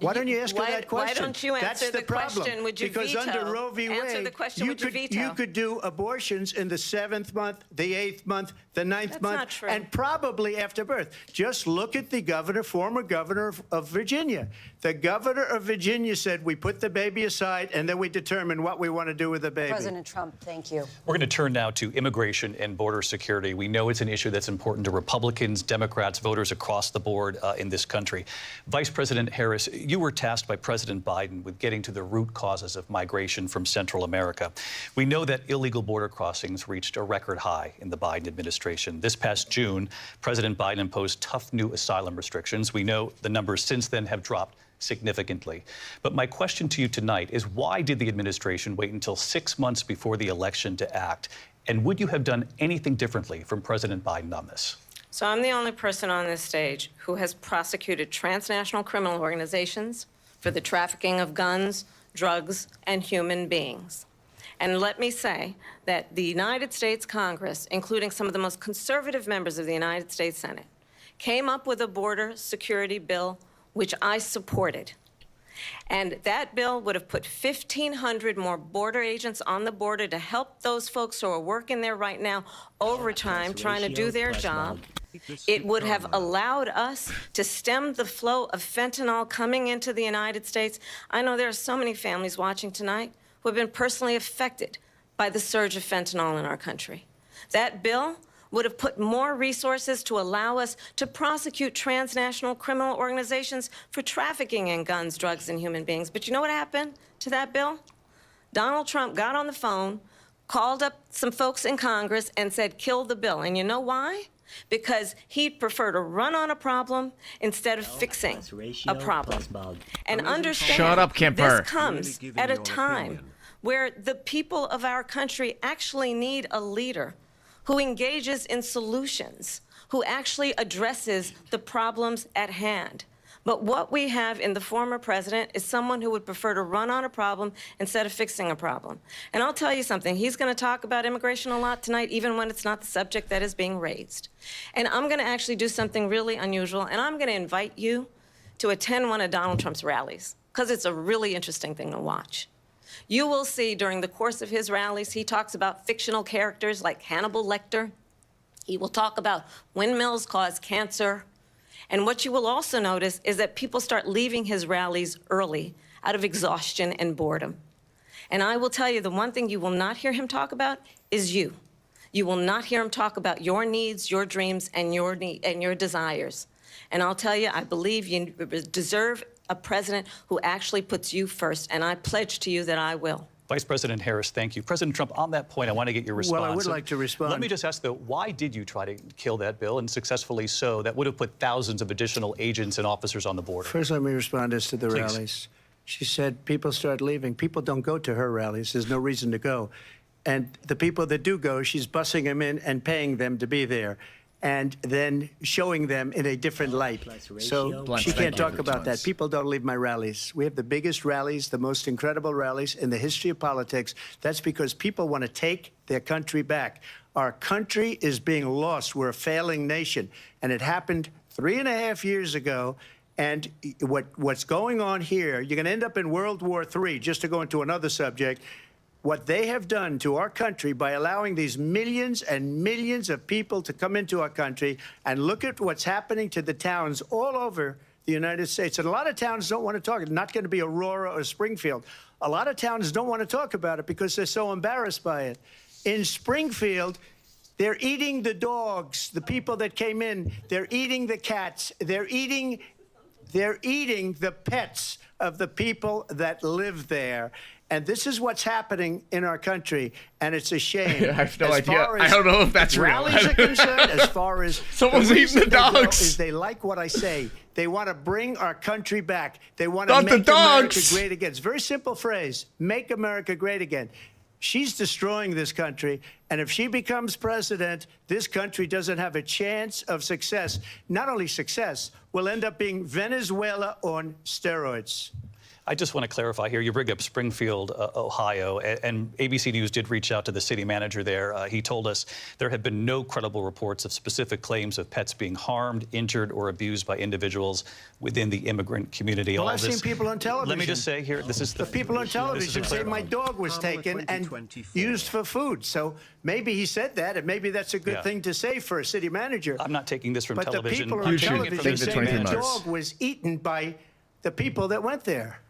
Why don't you ask her that question? Why don't you answer That's the problem. question? Would you because veto? under Roe v. Wade, Answer the question. Would you veto? You could do abortions in the 7th month, the 8th month, the 9th That's month, not true. and probably after birth. Just look at the governor, former governor of Virginia. The governor of Virginia said we put the baby aside and then we determine what we want to do with the baby. President Trump, thank you. We're going to turn now to immigration and border security. We know it's an issue that's important to Republicans, Democrats, voters across the board in this country. Vice President Harris, you were tasked by President Biden with getting to the root causes of migration from Central America. We know that illegal border crossings reached a record high in the Biden administration. This past June, President Biden imposed tough new asylum restrictions. We know the numbers since then have dropped significantly. But my question to you tonight is, why did the administration wait until 6 months before the election to act? And would you have done anything differently from President Biden on this? So I'm the only person on this stage who has prosecuted transnational criminal organizations for the trafficking of guns, drugs, and human beings. And let me say that the United States Congress, including some of the most conservative members of the United States Senate, came up with a border security bill which I supported. And that bill would have put 1,500 more border agents on the border to help those folks who are working there right now overtime trying to do their job. It would have allowed us to stem the flow of fentanyl coming into the United States. I know there are so many families watching tonight who have been personally affected by the surge of fentanyl in our country. That bill would have put more resources to allow us to prosecute transnational criminal organizations for trafficking in guns, drugs, and human beings. But you know what happened to that bill? Donald Trump got on the phone, called up some folks in Congress, and said, kill the bill. And you know why? Because he'd prefer to run on a problem instead of fixing a problem. And understand, Shut up, Kemper. this comes at a time where the people of our country actually need a leader who engages in solutions, who actually addresses the problems at hand. But what we have in the former president is someone who would prefer to run on a problem instead of fixing a problem. And I'll tell you something, he's going to talk about immigration a lot tonight, even when it's not the subject that is being raised. And I'm going to actually do something really unusual, and I'm going to invite you to attend one of Donald Trump's rallies, because it's a really interesting thing to watch. You will see during the course of his rallies, he talks about fictional characters like Hannibal Lecter. He will talk about windmills cause cancer. And what you will also notice is that people start leaving his rallies early out of exhaustion and boredom. And I will tell you, the one thing you will not hear him talk about is you. You will not hear him talk about your needs, your dreams, and your desires. And I'll tell you, I believe you deserve a president who actually puts you first, and I pledge to you that I will. Vice President Harris, thank you. President Trump, on that point, I want to get your response. Well, I would like to respond. Let me just ask, though, why did you try to kill that bill, and successfully so, that would have put thousands of additional agents and officers on the border? First, let me respond as to the Please. rallies. She said people start leaving. People don't go to her rallies. There's no reason to go. And the people that do go, she's bussing them in and paying them to be there, and then showing them in a different light. So she can't talk about that. People don't leave my rallies. We have the biggest rallies, the most incredible rallies in the history of politics. That's because people want to take their country back. Our country is being lost. We're a failing nation. And it happened 3.5 years ago. And what's going on here, you're going to end up in World War III, just to go into another subject. What they have done to our country by allowing these millions and millions of people to come into our country, and look at what's happening to the towns all over the United States. And a lot of towns don't want to talk. It's not going to be Aurora or Springfield. A lot of towns don't want to talk about it because they're so embarrassed by it. In Springfield, they're eating the dogs, the people that came in. They're eating the cats. They're eating the pets of the people that live there. And this is what's happening in our country, and it's a shame. I have no As idea. far I as don't know if that's real. rallies are concerned, as far as Someone's eating the reason they go dogs. is they like what I say. They want to bring our country back. They want to Not the make America dogs. great again. It's a very simple phrase: make America great again. She's destroying this country, and if she becomes president, this country doesn't have a chance of success. Not only success, we'll end up being Venezuela on steroids. I just want to clarify here. You bring up Springfield, Ohio, and ABC News did reach out to the city manager there. He told us there have been no credible reports of specific claims of pets being harmed, injured, or abused by individuals within the immigrant community. Well, All I've this, seen people on television. Let me just say here, this is the people on television say my dog was Kamala taken and 2024. used for food. So maybe he said that, and maybe that's a good thing to say for a city manager. I'm not taking this from but television. the people I'm on taking it from television the say city my manager. dog was eaten by the people that went there.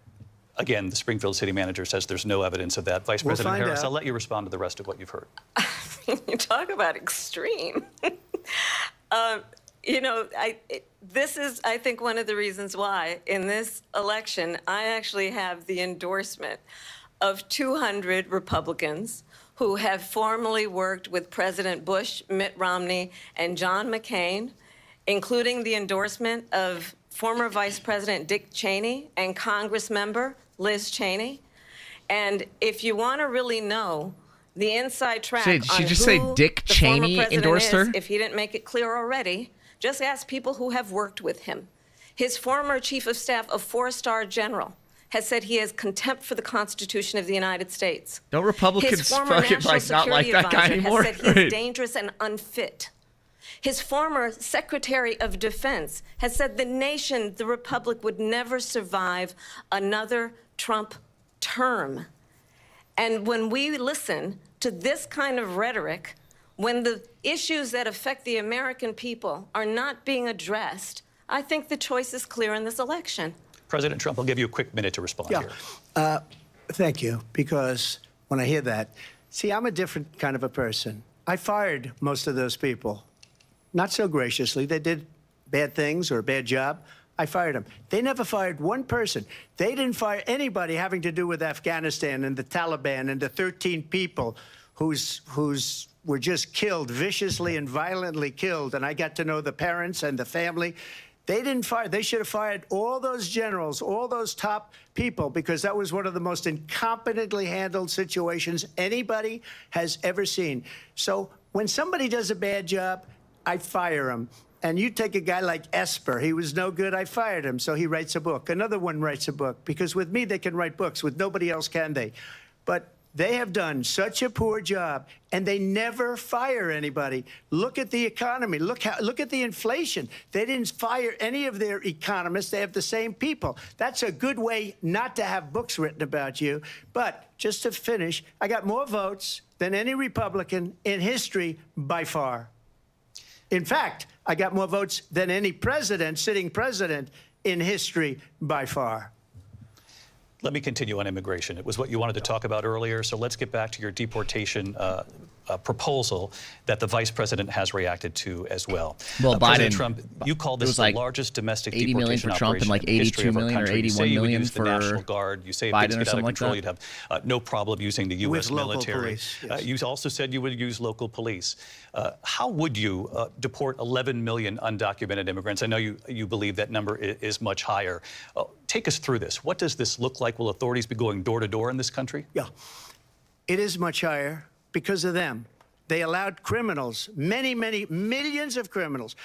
Again, the Springfield city manager says there's no evidence of that. Vice We'll President find Harris, out. I'll let you respond to the rest of what you've heard. You talk about extreme. You know, this is, I think, one of the reasons why in this election, I actually have the endorsement of 200 Republicans who have formerly worked with President Bush, Mitt Romney, and John McCain, including the endorsement of former Vice President Dick Cheney and Congress member Liz Cheney. And if you want to really know the inside track Did she on just who say Dick the former Cheney president endorsed is, her? if he didn't make it clear already, just ask people who have worked with him. His former chief of staff, a four-star general, has said he has contempt for the Constitution of the United States. Don't Republicans His former fucking national like not like security that guy advisor anymore? has said he's Right. dangerous and unfit. His former Secretary of Defense has said the nation, the Republic, would never survive another Trump term. And when we listen to this kind of rhetoric, when the issues that affect the American people are not being addressed, I think the choice is clear in this election. President Trump, I'll give you a quick minute to respond here. Thank you, because when I hear that, see, I'm a different kind of a person. I fired most of those people. Not so graciously. They did bad things or a bad job. I fired them. They never fired one person. They didn't fire anybody having to do with Afghanistan and the Taliban and the 13 people who's were just killed, viciously and violently killed. And I got to know the parents and the family. They didn't fire. They should have fired all those generals, all those top people, because that was one of the most incompetently handled situations anybody has ever seen. So when somebody does a bad job, I fire him. And you take a guy like Esper. He was no good. I fired him. So he writes a book. Another one writes a book. Because with me, they can write books. With nobody else can they. But they have done such a poor job, and they never fire anybody. Look at the economy. Look at the inflation. They didn't fire any of their economists. They have the same people. That's a good way not to have books written about you. But just to finish, I got more votes than any Republican in history by far. In fact, I got more votes than any president, sitting president, in history by far. Let me continue on immigration. It was what you wanted to talk about earlier, so let's get back to your deportation proposal that the vice president has reacted to as well. Well, President Biden, Trump, you called this was the like largest domestic 80 million deportation for Trump and operation like in the history 82 of our million or country. You say 81 you would million use the for National Guard. You say if Biden things or get out of something like control, that? you'd have no problem using the U.S. With local military. police, yes. You also said you would use local police. How would you deport 11 million undocumented immigrants? I know you believe that number is much higher. Take us through this. What does this look like? Will authorities be going door to door in this country? Yeah, it is much higher because of them. They allowed criminals, many, many millions of criminals.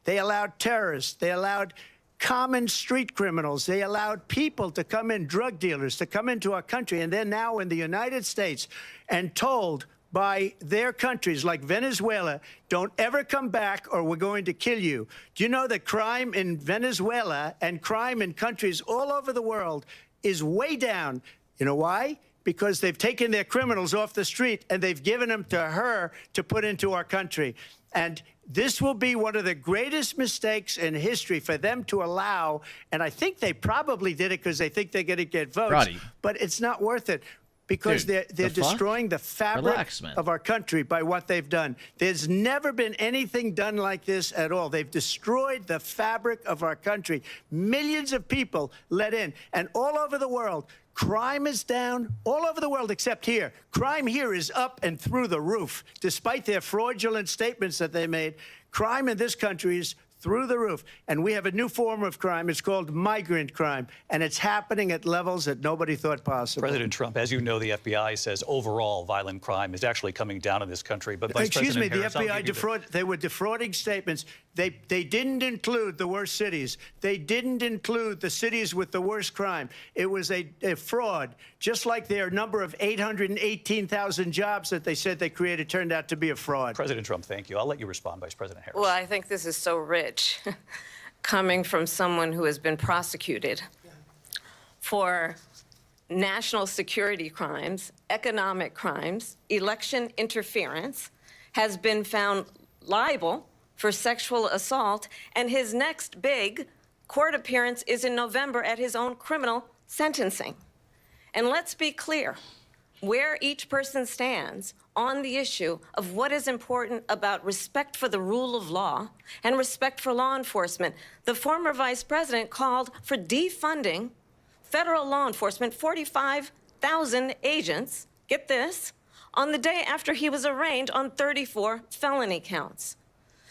They allowed terrorists. They allowed common street criminals. They allowed people to come in, drug dealers, to come into our country. And they're now in the United States and told by their countries like Venezuela, don't ever come back or we're going to kill you. Do you know that crime in Venezuela and crime in countries all over the world is way down? You know why? Because they've taken their criminals off the street and they've given them to her to put into our country. And this will be one of the greatest mistakes in history for them to allow. And I think they probably did it because they think they're going to get votes. Roddy. But it's not worth it. Because Dude, they're the fuck? destroying the fabric Relax, man. of our country by what they've done. There's never been anything done like this at all. They've destroyed the fabric of our country. Millions of people let in. And all over the world, Crime is down all over the world except here. Crime here is up and through the roof. Despite their fraudulent statements that they made, crime in this country is through the roof. And we have a new form of crime. It's called migrant crime. And it's happening at levels that nobody thought possible. President Trump, as you know, the FBI says overall violent crime is actually coming down in this country. But Vice Excuse me, President the Harris, FBI they were defrauding statements. They didn't include the worst cities. They didn't include the cities with the worst crime. It was a fraud, just like their number of 818,000 jobs that they said they created turned out to be a fraud. President Trump, thank you. I'll let you respond, Vice President Harris. Well, I think this is so rich, coming from someone who has been prosecuted for national security crimes, economic crimes, election interference, has been found liable for sexual assault, and his next big court appearance is in November at his own criminal sentencing. And let's be clear, where each person stands on the issue of what is important about respect for the rule of law and respect for law enforcement. The former vice president called for defunding federal law enforcement, 45,000 agents, get this, on the day after he was arraigned on 34 felony counts.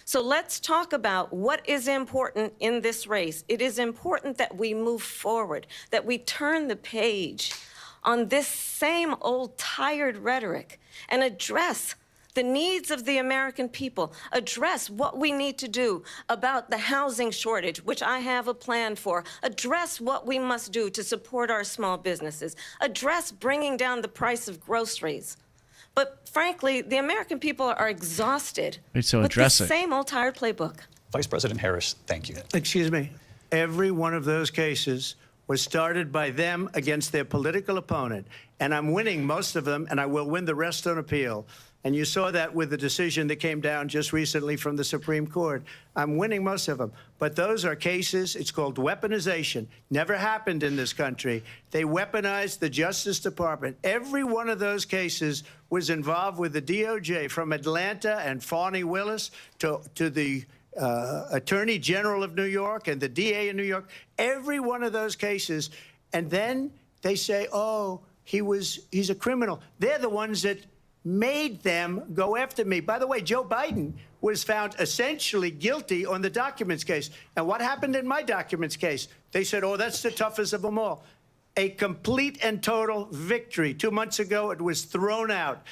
So let's talk about what is important in this race. It is important that we move forward, that we turn the page on this same old tired rhetoric and address the needs of the American people, address what we need to do about the housing shortage, which I have a plan for, address what we must do to support our small businesses, address bringing down the price of groceries. But frankly, the American people are exhausted with the same old tired playbook. Vice President Harris, thank you. Excuse me. Every one of those cases was started by them against their political opponent. And I'm winning most of them, and I will win the rest on appeal. And you saw that with the decision that came down just recently from the Supreme Court. I'm winning most of them. But those are cases, it's called weaponization. Never happened in this country. They weaponized the Justice Department. Every one of those cases was involved with the DOJ, from Atlanta and Fani Willis to the Attorney General of New York and the DA in New York. Every one of those cases. And then they say, oh, he's a criminal. They're the ones that made them go after me. By the way, Joe Biden was found essentially guilty on the documents case. And what happened in my documents case? They said, oh, that's the toughest of them all. A complete and total victory. 2 months ago, it was thrown out.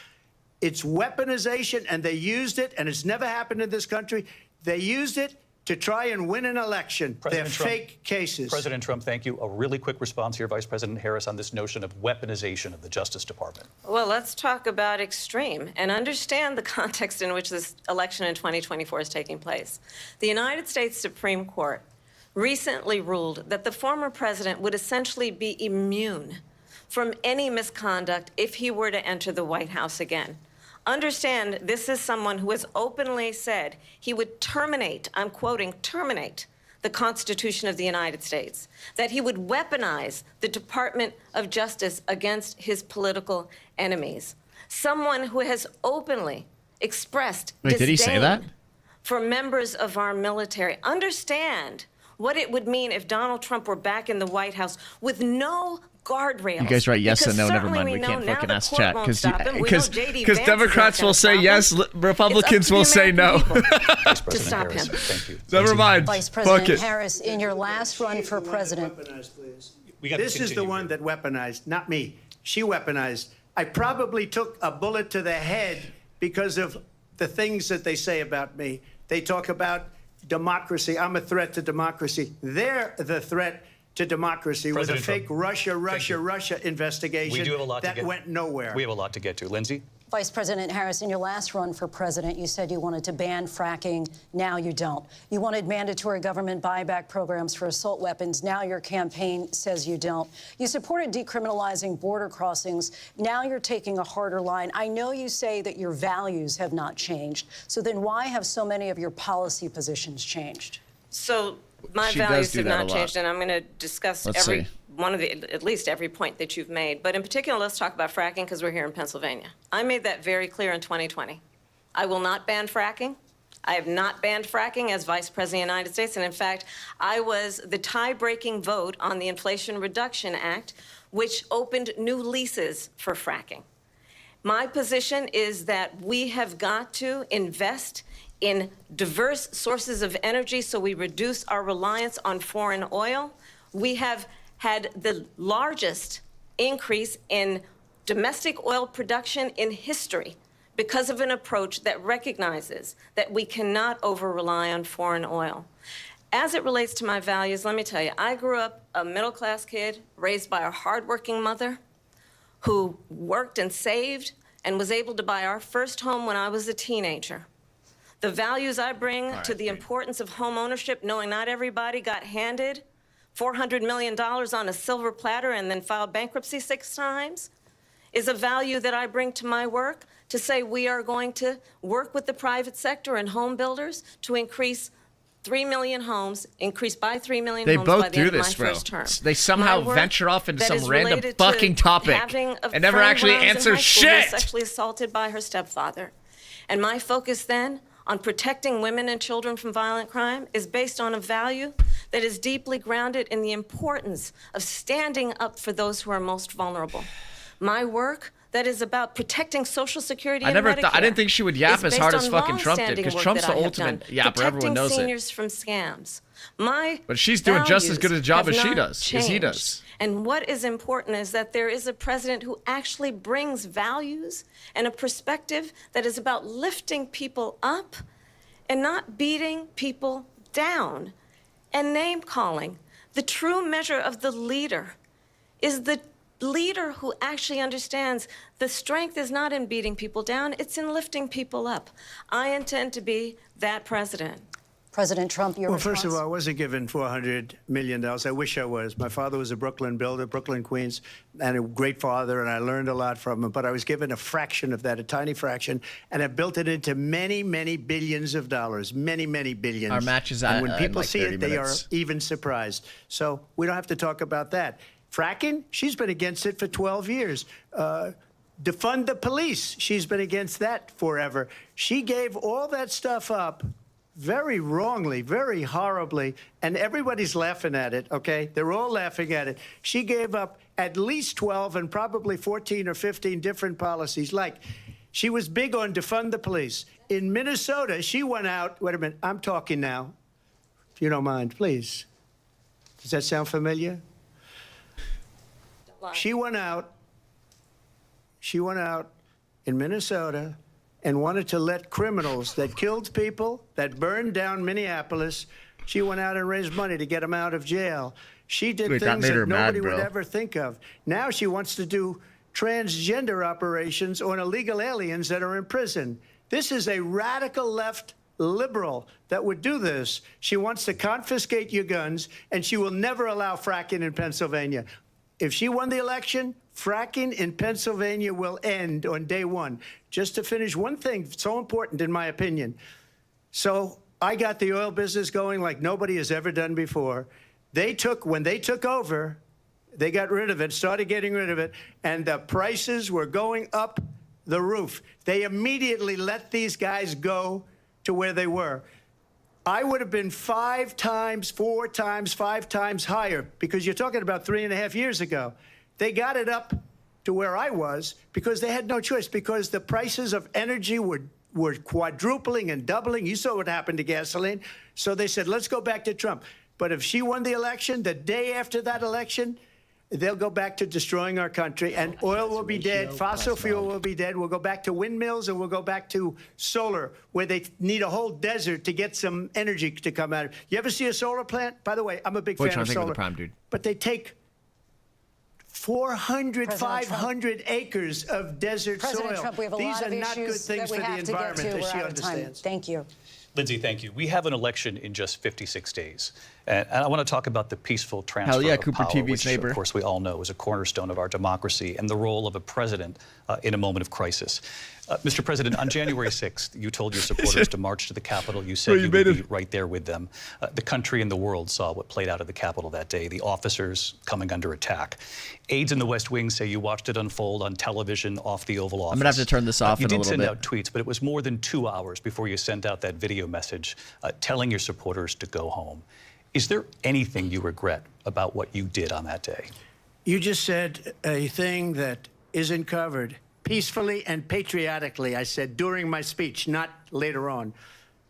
It's weaponization, and they used it, and it's never happened in this country. They used it to try and win an election. They're fake cases. President Trump, thank you. A really quick response here, Vice President Harris, on this notion of weaponization of the Justice Department. Well, let's talk about extreme and understand the context in which this election in 2024 is taking place. The United States Supreme Court recently ruled that the former president would essentially be immune from any misconduct if he were to enter the White House again. Understand, this is someone who has openly said he would terminate, I'm quoting, terminate the Constitution of the United States, that he would weaponize the Department of Justice against his political enemies. Someone who has openly expressed disdain did he say that? For members of our military. Understand what it would mean if Donald Trump were back in the White House with no guardrails. You guys write yes and no. Never mind. We can't fucking ask chat because Democrats will say yes, Republicans will say no. To stop him. Thank you. Never mind. Vice President Harris, in your last run for president. This is the one that weaponized, not me. She weaponized. I probably took a bullet to the head because of the things that they say about me. They talk about democracy. I'm a threat to democracy. They're the threat to democracy with a fake Russia investigation we do have a lot that went nowhere. We have a lot to get to. Lindsay? Vice President Harris, in your last run for president, you said you wanted to ban fracking. Now you don't. You wanted mandatory government buyback programs for assault weapons. Now your campaign says you don't. You supported decriminalizing border crossings. Now you're taking a harder line. I know you say that your values have not changed. So then why have so many of your policy positions changed? So my values have not changed, and I'm going to discuss at least every point that you've made. But in particular, let's talk about fracking, because we're here in Pennsylvania. I made that very clear in 2020. I will not ban fracking. I have not banned fracking as Vice President of the United States. And in fact, I was the tie-breaking vote on the Inflation Reduction Act, which opened new leases for fracking. My position is that we have got to invest in diverse sources of energy so we reduce our reliance on foreign oil. We have had the largest increase in domestic oil production in history because of an approach that recognizes that we cannot over-rely on foreign oil. As it relates to my values, let me tell you, I grew up a middle-class kid raised by a hardworking mother who worked and saved and was able to buy our first home when I was a teenager. The values I bring to the importance of home ownership, knowing not everybody got handed $400 million on a silver platter and then filed bankruptcy 6 times, is a value that I bring to my work to say we are going to work with the private sector and home builders to increase 3 million homes, increase by 3 million They homes both by the do end of my this, bro. first term. They somehow My work venture off into that some is random related to fucking topic having a and never friend actually when I was in answer high school who was shit. sexually assaulted by her stepfather. And my focus then on protecting women and children from violent crime is based on a value that is deeply grounded in the importance of standing up for those who are most vulnerable. My work that is about protecting Social Security and Medicare. I didn't think she would yap as hard as fucking Trump did, because because Trump's the ultimate yapper. Everyone knows protecting it. seniors from scams. My But she's doing just as good a job as values she have does, not as he changed. does. And what is important is that there is a president who actually brings values and a perspective that is about lifting people up and not beating people down and name calling. The true measure of the leader is the leader who actually understands the strength is not in beating people down, it's in lifting people up. I intend to be that president. President Trump, your Well, response? first of all, I wasn't given $400 million. I wish I was. My father was a Brooklyn builder, Brooklyn, Queens, and a great father, and I learned a lot from him. But I was given a fraction of that, a tiny fraction, and I built it into many, many billions of dollars, many, many billions. Our match is and at, when people like see 30 it, they are minutes. even surprised. So we don't have to talk about that. Fracking, she's been against it for 12 years. Defund the police, she's been against that forever. She gave all that stuff up very wrongly, very horribly, and everybody's laughing at it, okay? They're all laughing at it. She gave up at least 12 and probably 14 or 15 different policies. Like, she was big on defund the police. In Minnesota, she went out, wait a minute, I'm talking now, if you don't mind, please. Does that sound familiar? She went out in Minnesota and wanted to let criminals that killed people, that burned down Minneapolis, she went out and raised money to get them out of jail. She did Wait, that things made that her mad, nobody would bro. ever think of. Now she wants to do transgender operations on illegal aliens that are in prison. This is a radical left liberal that would do this. She wants to confiscate your guns, and she will never allow fracking in Pennsylvania. If she won the election, fracking in Pennsylvania will end on day one. Just to finish, one thing so important in my opinion. So I got the oil business going like nobody has ever done before. When they took over, they got rid of it, started getting rid of it, and the prices were going up the roof. They immediately let these guys go to where they were. I would have been 5 times, 4 times, 5 times higher, because you're talking about 3.5 years ago. They got it up to where I was because they had no choice, because the prices of energy were quadrupling and doubling. You saw what happened to gasoline. So they said, let's go back to Trump. But if she won the election, the day after that election, they'll go back to destroying our country, and oil will be dead, fossil fuel will be dead. We'll go back to windmills, and we'll go back to solar, where they need a whole desert to get some energy to come out of. You ever see a solar plant? By the way, I'm a big fan of solar. The prime, dude. But they take 400, President 500 acres of desert President soil. Trump, we have a These lot are of not good issues things that we for the have to get environment, to. as We're she out of time. understands. Thank you. Lindsay, thank you. We have an election in just 56 days. And I want to talk about the peaceful transfer Hell yeah, of Cooper power, TV's which, neighbor. of course, we all know is a cornerstone of our democracy and the role of a president in a moment of crisis. Mr. President, on January 6th, you told your supporters to march to the Capitol. You said you would be right there with them. The country and the world saw what played out at the Capitol that day, the officers coming under attack. Aides in the West Wing say you watched it unfold on television off the Oval Office. I'm going to have to turn this off in a little bit. You did send out tweets, but it was more than 2 hours before you sent out that video message telling your supporters to go home. Is there anything you regret about what you did on that day? You just said a thing that isn't covered. Peacefully and patriotically, I said during my speech, not later on.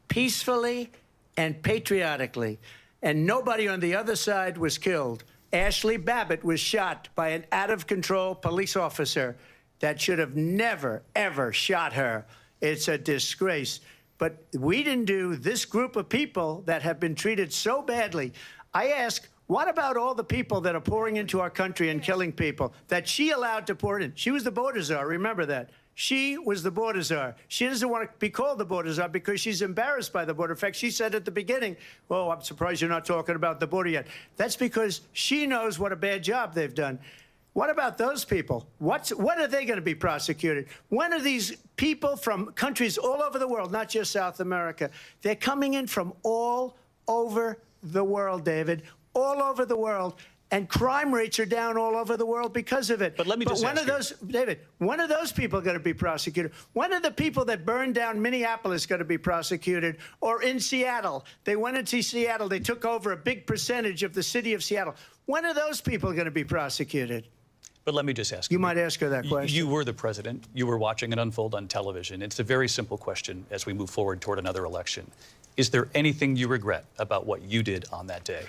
Peacefully and patriotically. And nobody on the other side was killed. Ashley Babbitt was shot by an out-of-control police officer that should have never, ever shot her. It's a disgrace. But we didn't do this group of people that have been treated so badly. I ask, what about all the people that are pouring into our country and killing people that she allowed to pour in? She was the border czar, remember that. She was the border czar. She doesn't want to be called the border czar because she's embarrassed by the border. In fact, she said at the beginning, oh, I'm surprised you're not talking about the border yet. That's because she knows what a bad job they've done. What about those people? When are they going to be prosecuted? When are these people from countries all over the world, not just South America? They're coming in from all over the world, David, all over the world. And crime rates are down all over the world because of it. But let me just when ask are those, David, when are those people going to be prosecuted? When are the people that burned down Minneapolis going to be prosecuted? Or in Seattle? They went into Seattle. They took over a big percentage of the city of Seattle. When are those people going to be prosecuted? But let me just ask you. You might ask her that question. You were the president. You were watching it unfold on television. It's a very simple question as we move forward toward another election. Is there anything you regret about what you did on that day?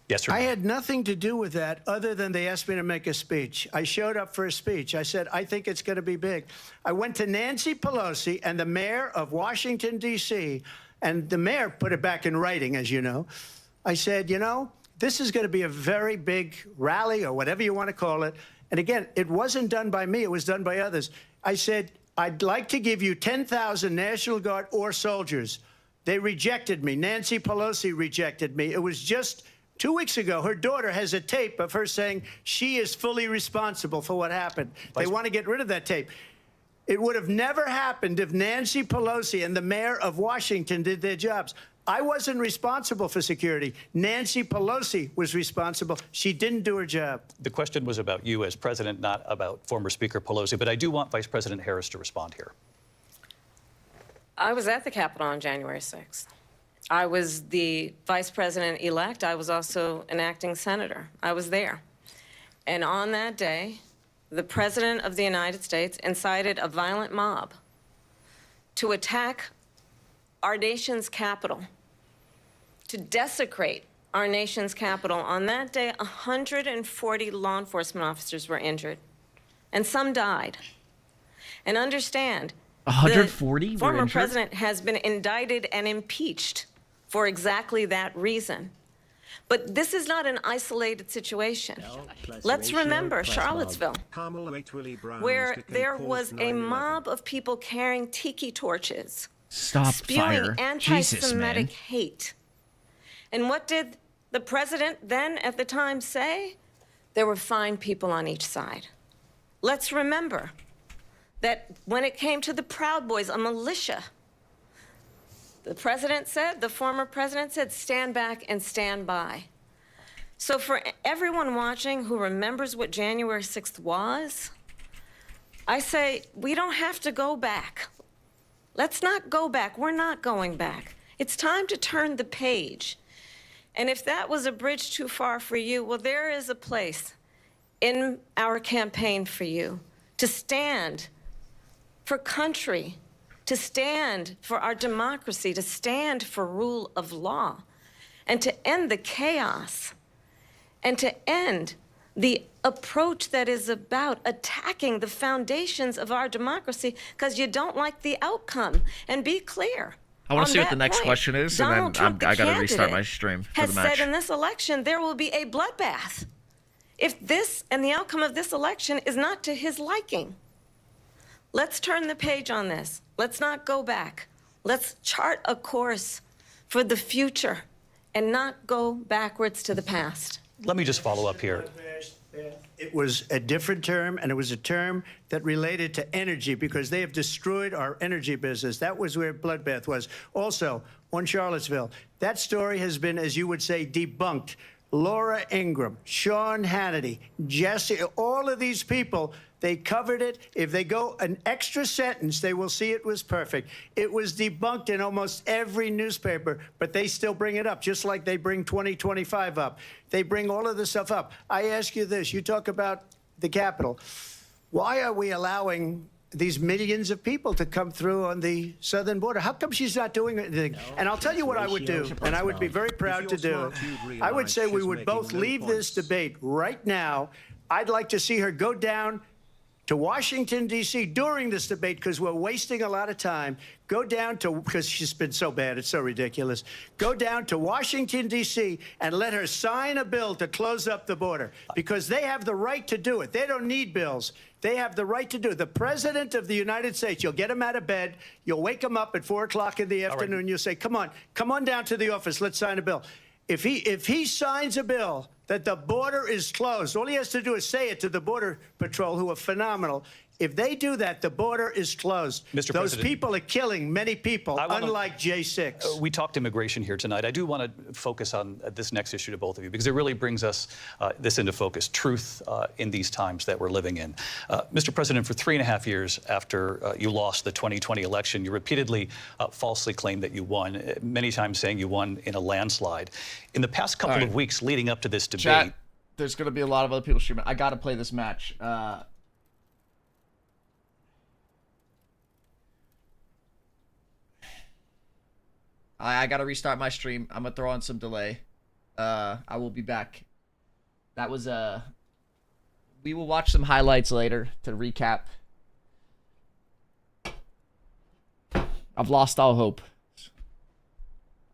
Yes or no? I had nothing to do with that other than they asked me to make a speech. I showed up for a speech. I said, I think it's going to be big. I went to Nancy Pelosi and the mayor of Washington, D.C., and the mayor put it back in writing, as you know. I said, you know, this is going to be a very big rally or whatever you want to call it. And again, it wasn't done by me. It was done by others. I said, I'd like to give you 10,000 National Guard or soldiers. They rejected me. Nancy Pelosi rejected me. It was just 2 weeks ago. Her daughter has a tape of her saying she is fully responsible for what happened. They want to get rid of that tape. It would have never happened if Nancy Pelosi and the mayor of Washington did their jobs. I wasn't responsible for security. Nancy Pelosi was responsible. She didn't do her job. The question was about you as president, not about former Speaker Pelosi, but I do want Vice President Harris to respond here. I was at the Capitol on January 6th. I was the vice president-elect. I was also an acting senator. I was there. And on that day, the President of the United States incited a violent mob to attack our nation's capital, to desecrate our nation's capital. On that day, 140 law enforcement officers were injured, and some died. And understand, 140 the former were injured? president has been indicted and impeached for exactly that reason. But this is not an isolated situation. Let's remember Charlottesville, where there was a mob of people carrying tiki torches, spewing anti-Semitic hate. And what did the president then at the time say? There were fine people on each side. Let's remember that when it came to the Proud Boys, a militia, the president said, the former president said, stand back and stand by. So for everyone watching who remembers what January 6th was, I say, we don't have to go back. Let's not go back. We're not going back. It's time to turn the page. And if that was a bridge too far for you, well, there is a place in our campaign for you to stand for country, to stand for our democracy, to stand for rule of law, and to end the chaos, and to end the approach that is about attacking the foundations of our democracy because you don't like the outcome. And be clear. I want to see what the next question is, and then I got to restart my stream for the match. Has said in this election there will be a bloodbath if this and the outcome of this election is not to his liking. Let's turn the page on this. Let's not go back. Let's chart a course for the future and not go backwards to the past. Let me just follow up here. It was a different term, and it was a term that related to energy because they have destroyed our energy business. That was where bloodbath was. Also, on Charlottesville, that story has been, as you would say, debunked Laura Ingraham, Sean Hannity, Jesse, all of these people, they covered it. If they go an extra sentence, they will see it was perfect. It was debunked in almost every newspaper, but they still bring it up, just like they bring 2025 up. They bring all of this stuff up. I ask you this. You talk about the Capitol. Why are we allowing these millions of people to come through on the southern border? How come she's not doing anything? And I'll tell you what I would do, and I would be very proud to do it. I would say we would both leave this debate right now. I'd like to see her go down to Washington, D.C. during this debate, because we're wasting a lot of time. Go down to, because she's been so bad, it's so ridiculous. Go down to Washington, D.C. and let her sign a bill to close up the border, because they have the right to do it. They don't need bills. They have the right to do it. The President of the United States, you'll get him out of bed, you'll wake him up at 4 o'clock in the afternoon, you'll say, come on down to the office, let's sign a bill. If he signs a bill that the border is closed, all he has to do is say it to the Border Patrol, who are phenomenal. If they do that, the border is closed. Mr. Those President, people are killing many people, unlike J6. We talked immigration here tonight. I do want to focus on this next issue to both of you, because it really brings us this into focus, truth in these times that we're living in. Mr. President, for 3.5 years after you lost the 2020 election, you repeatedly falsely claimed that you won, many times saying you won in a landslide. In the past couple of weeks leading up to this debate... Chat, there's going to be a lot of other people streaming. I got to play this match. I gotta restart my stream. I'm gonna throw on some delay. I will be back. That was we will watch some highlights later to recap. I've lost all hope.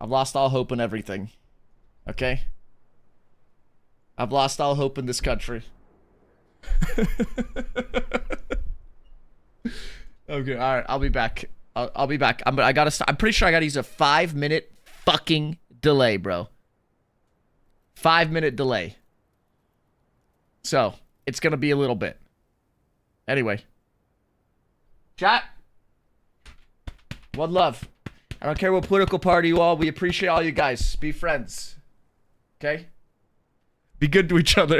I've lost all hope in everything. Okay? I've lost all hope in this country. Okay, alright, I'll be back. I'll be back. I'm pretty sure I gotta use a 5-minute fucking delay, bro. 5-minute delay. So, it's gonna be a little bit. Anyway. Chat. One love. I don't care what political party you all. We appreciate all you guys. Be friends. Okay? Be good to each other.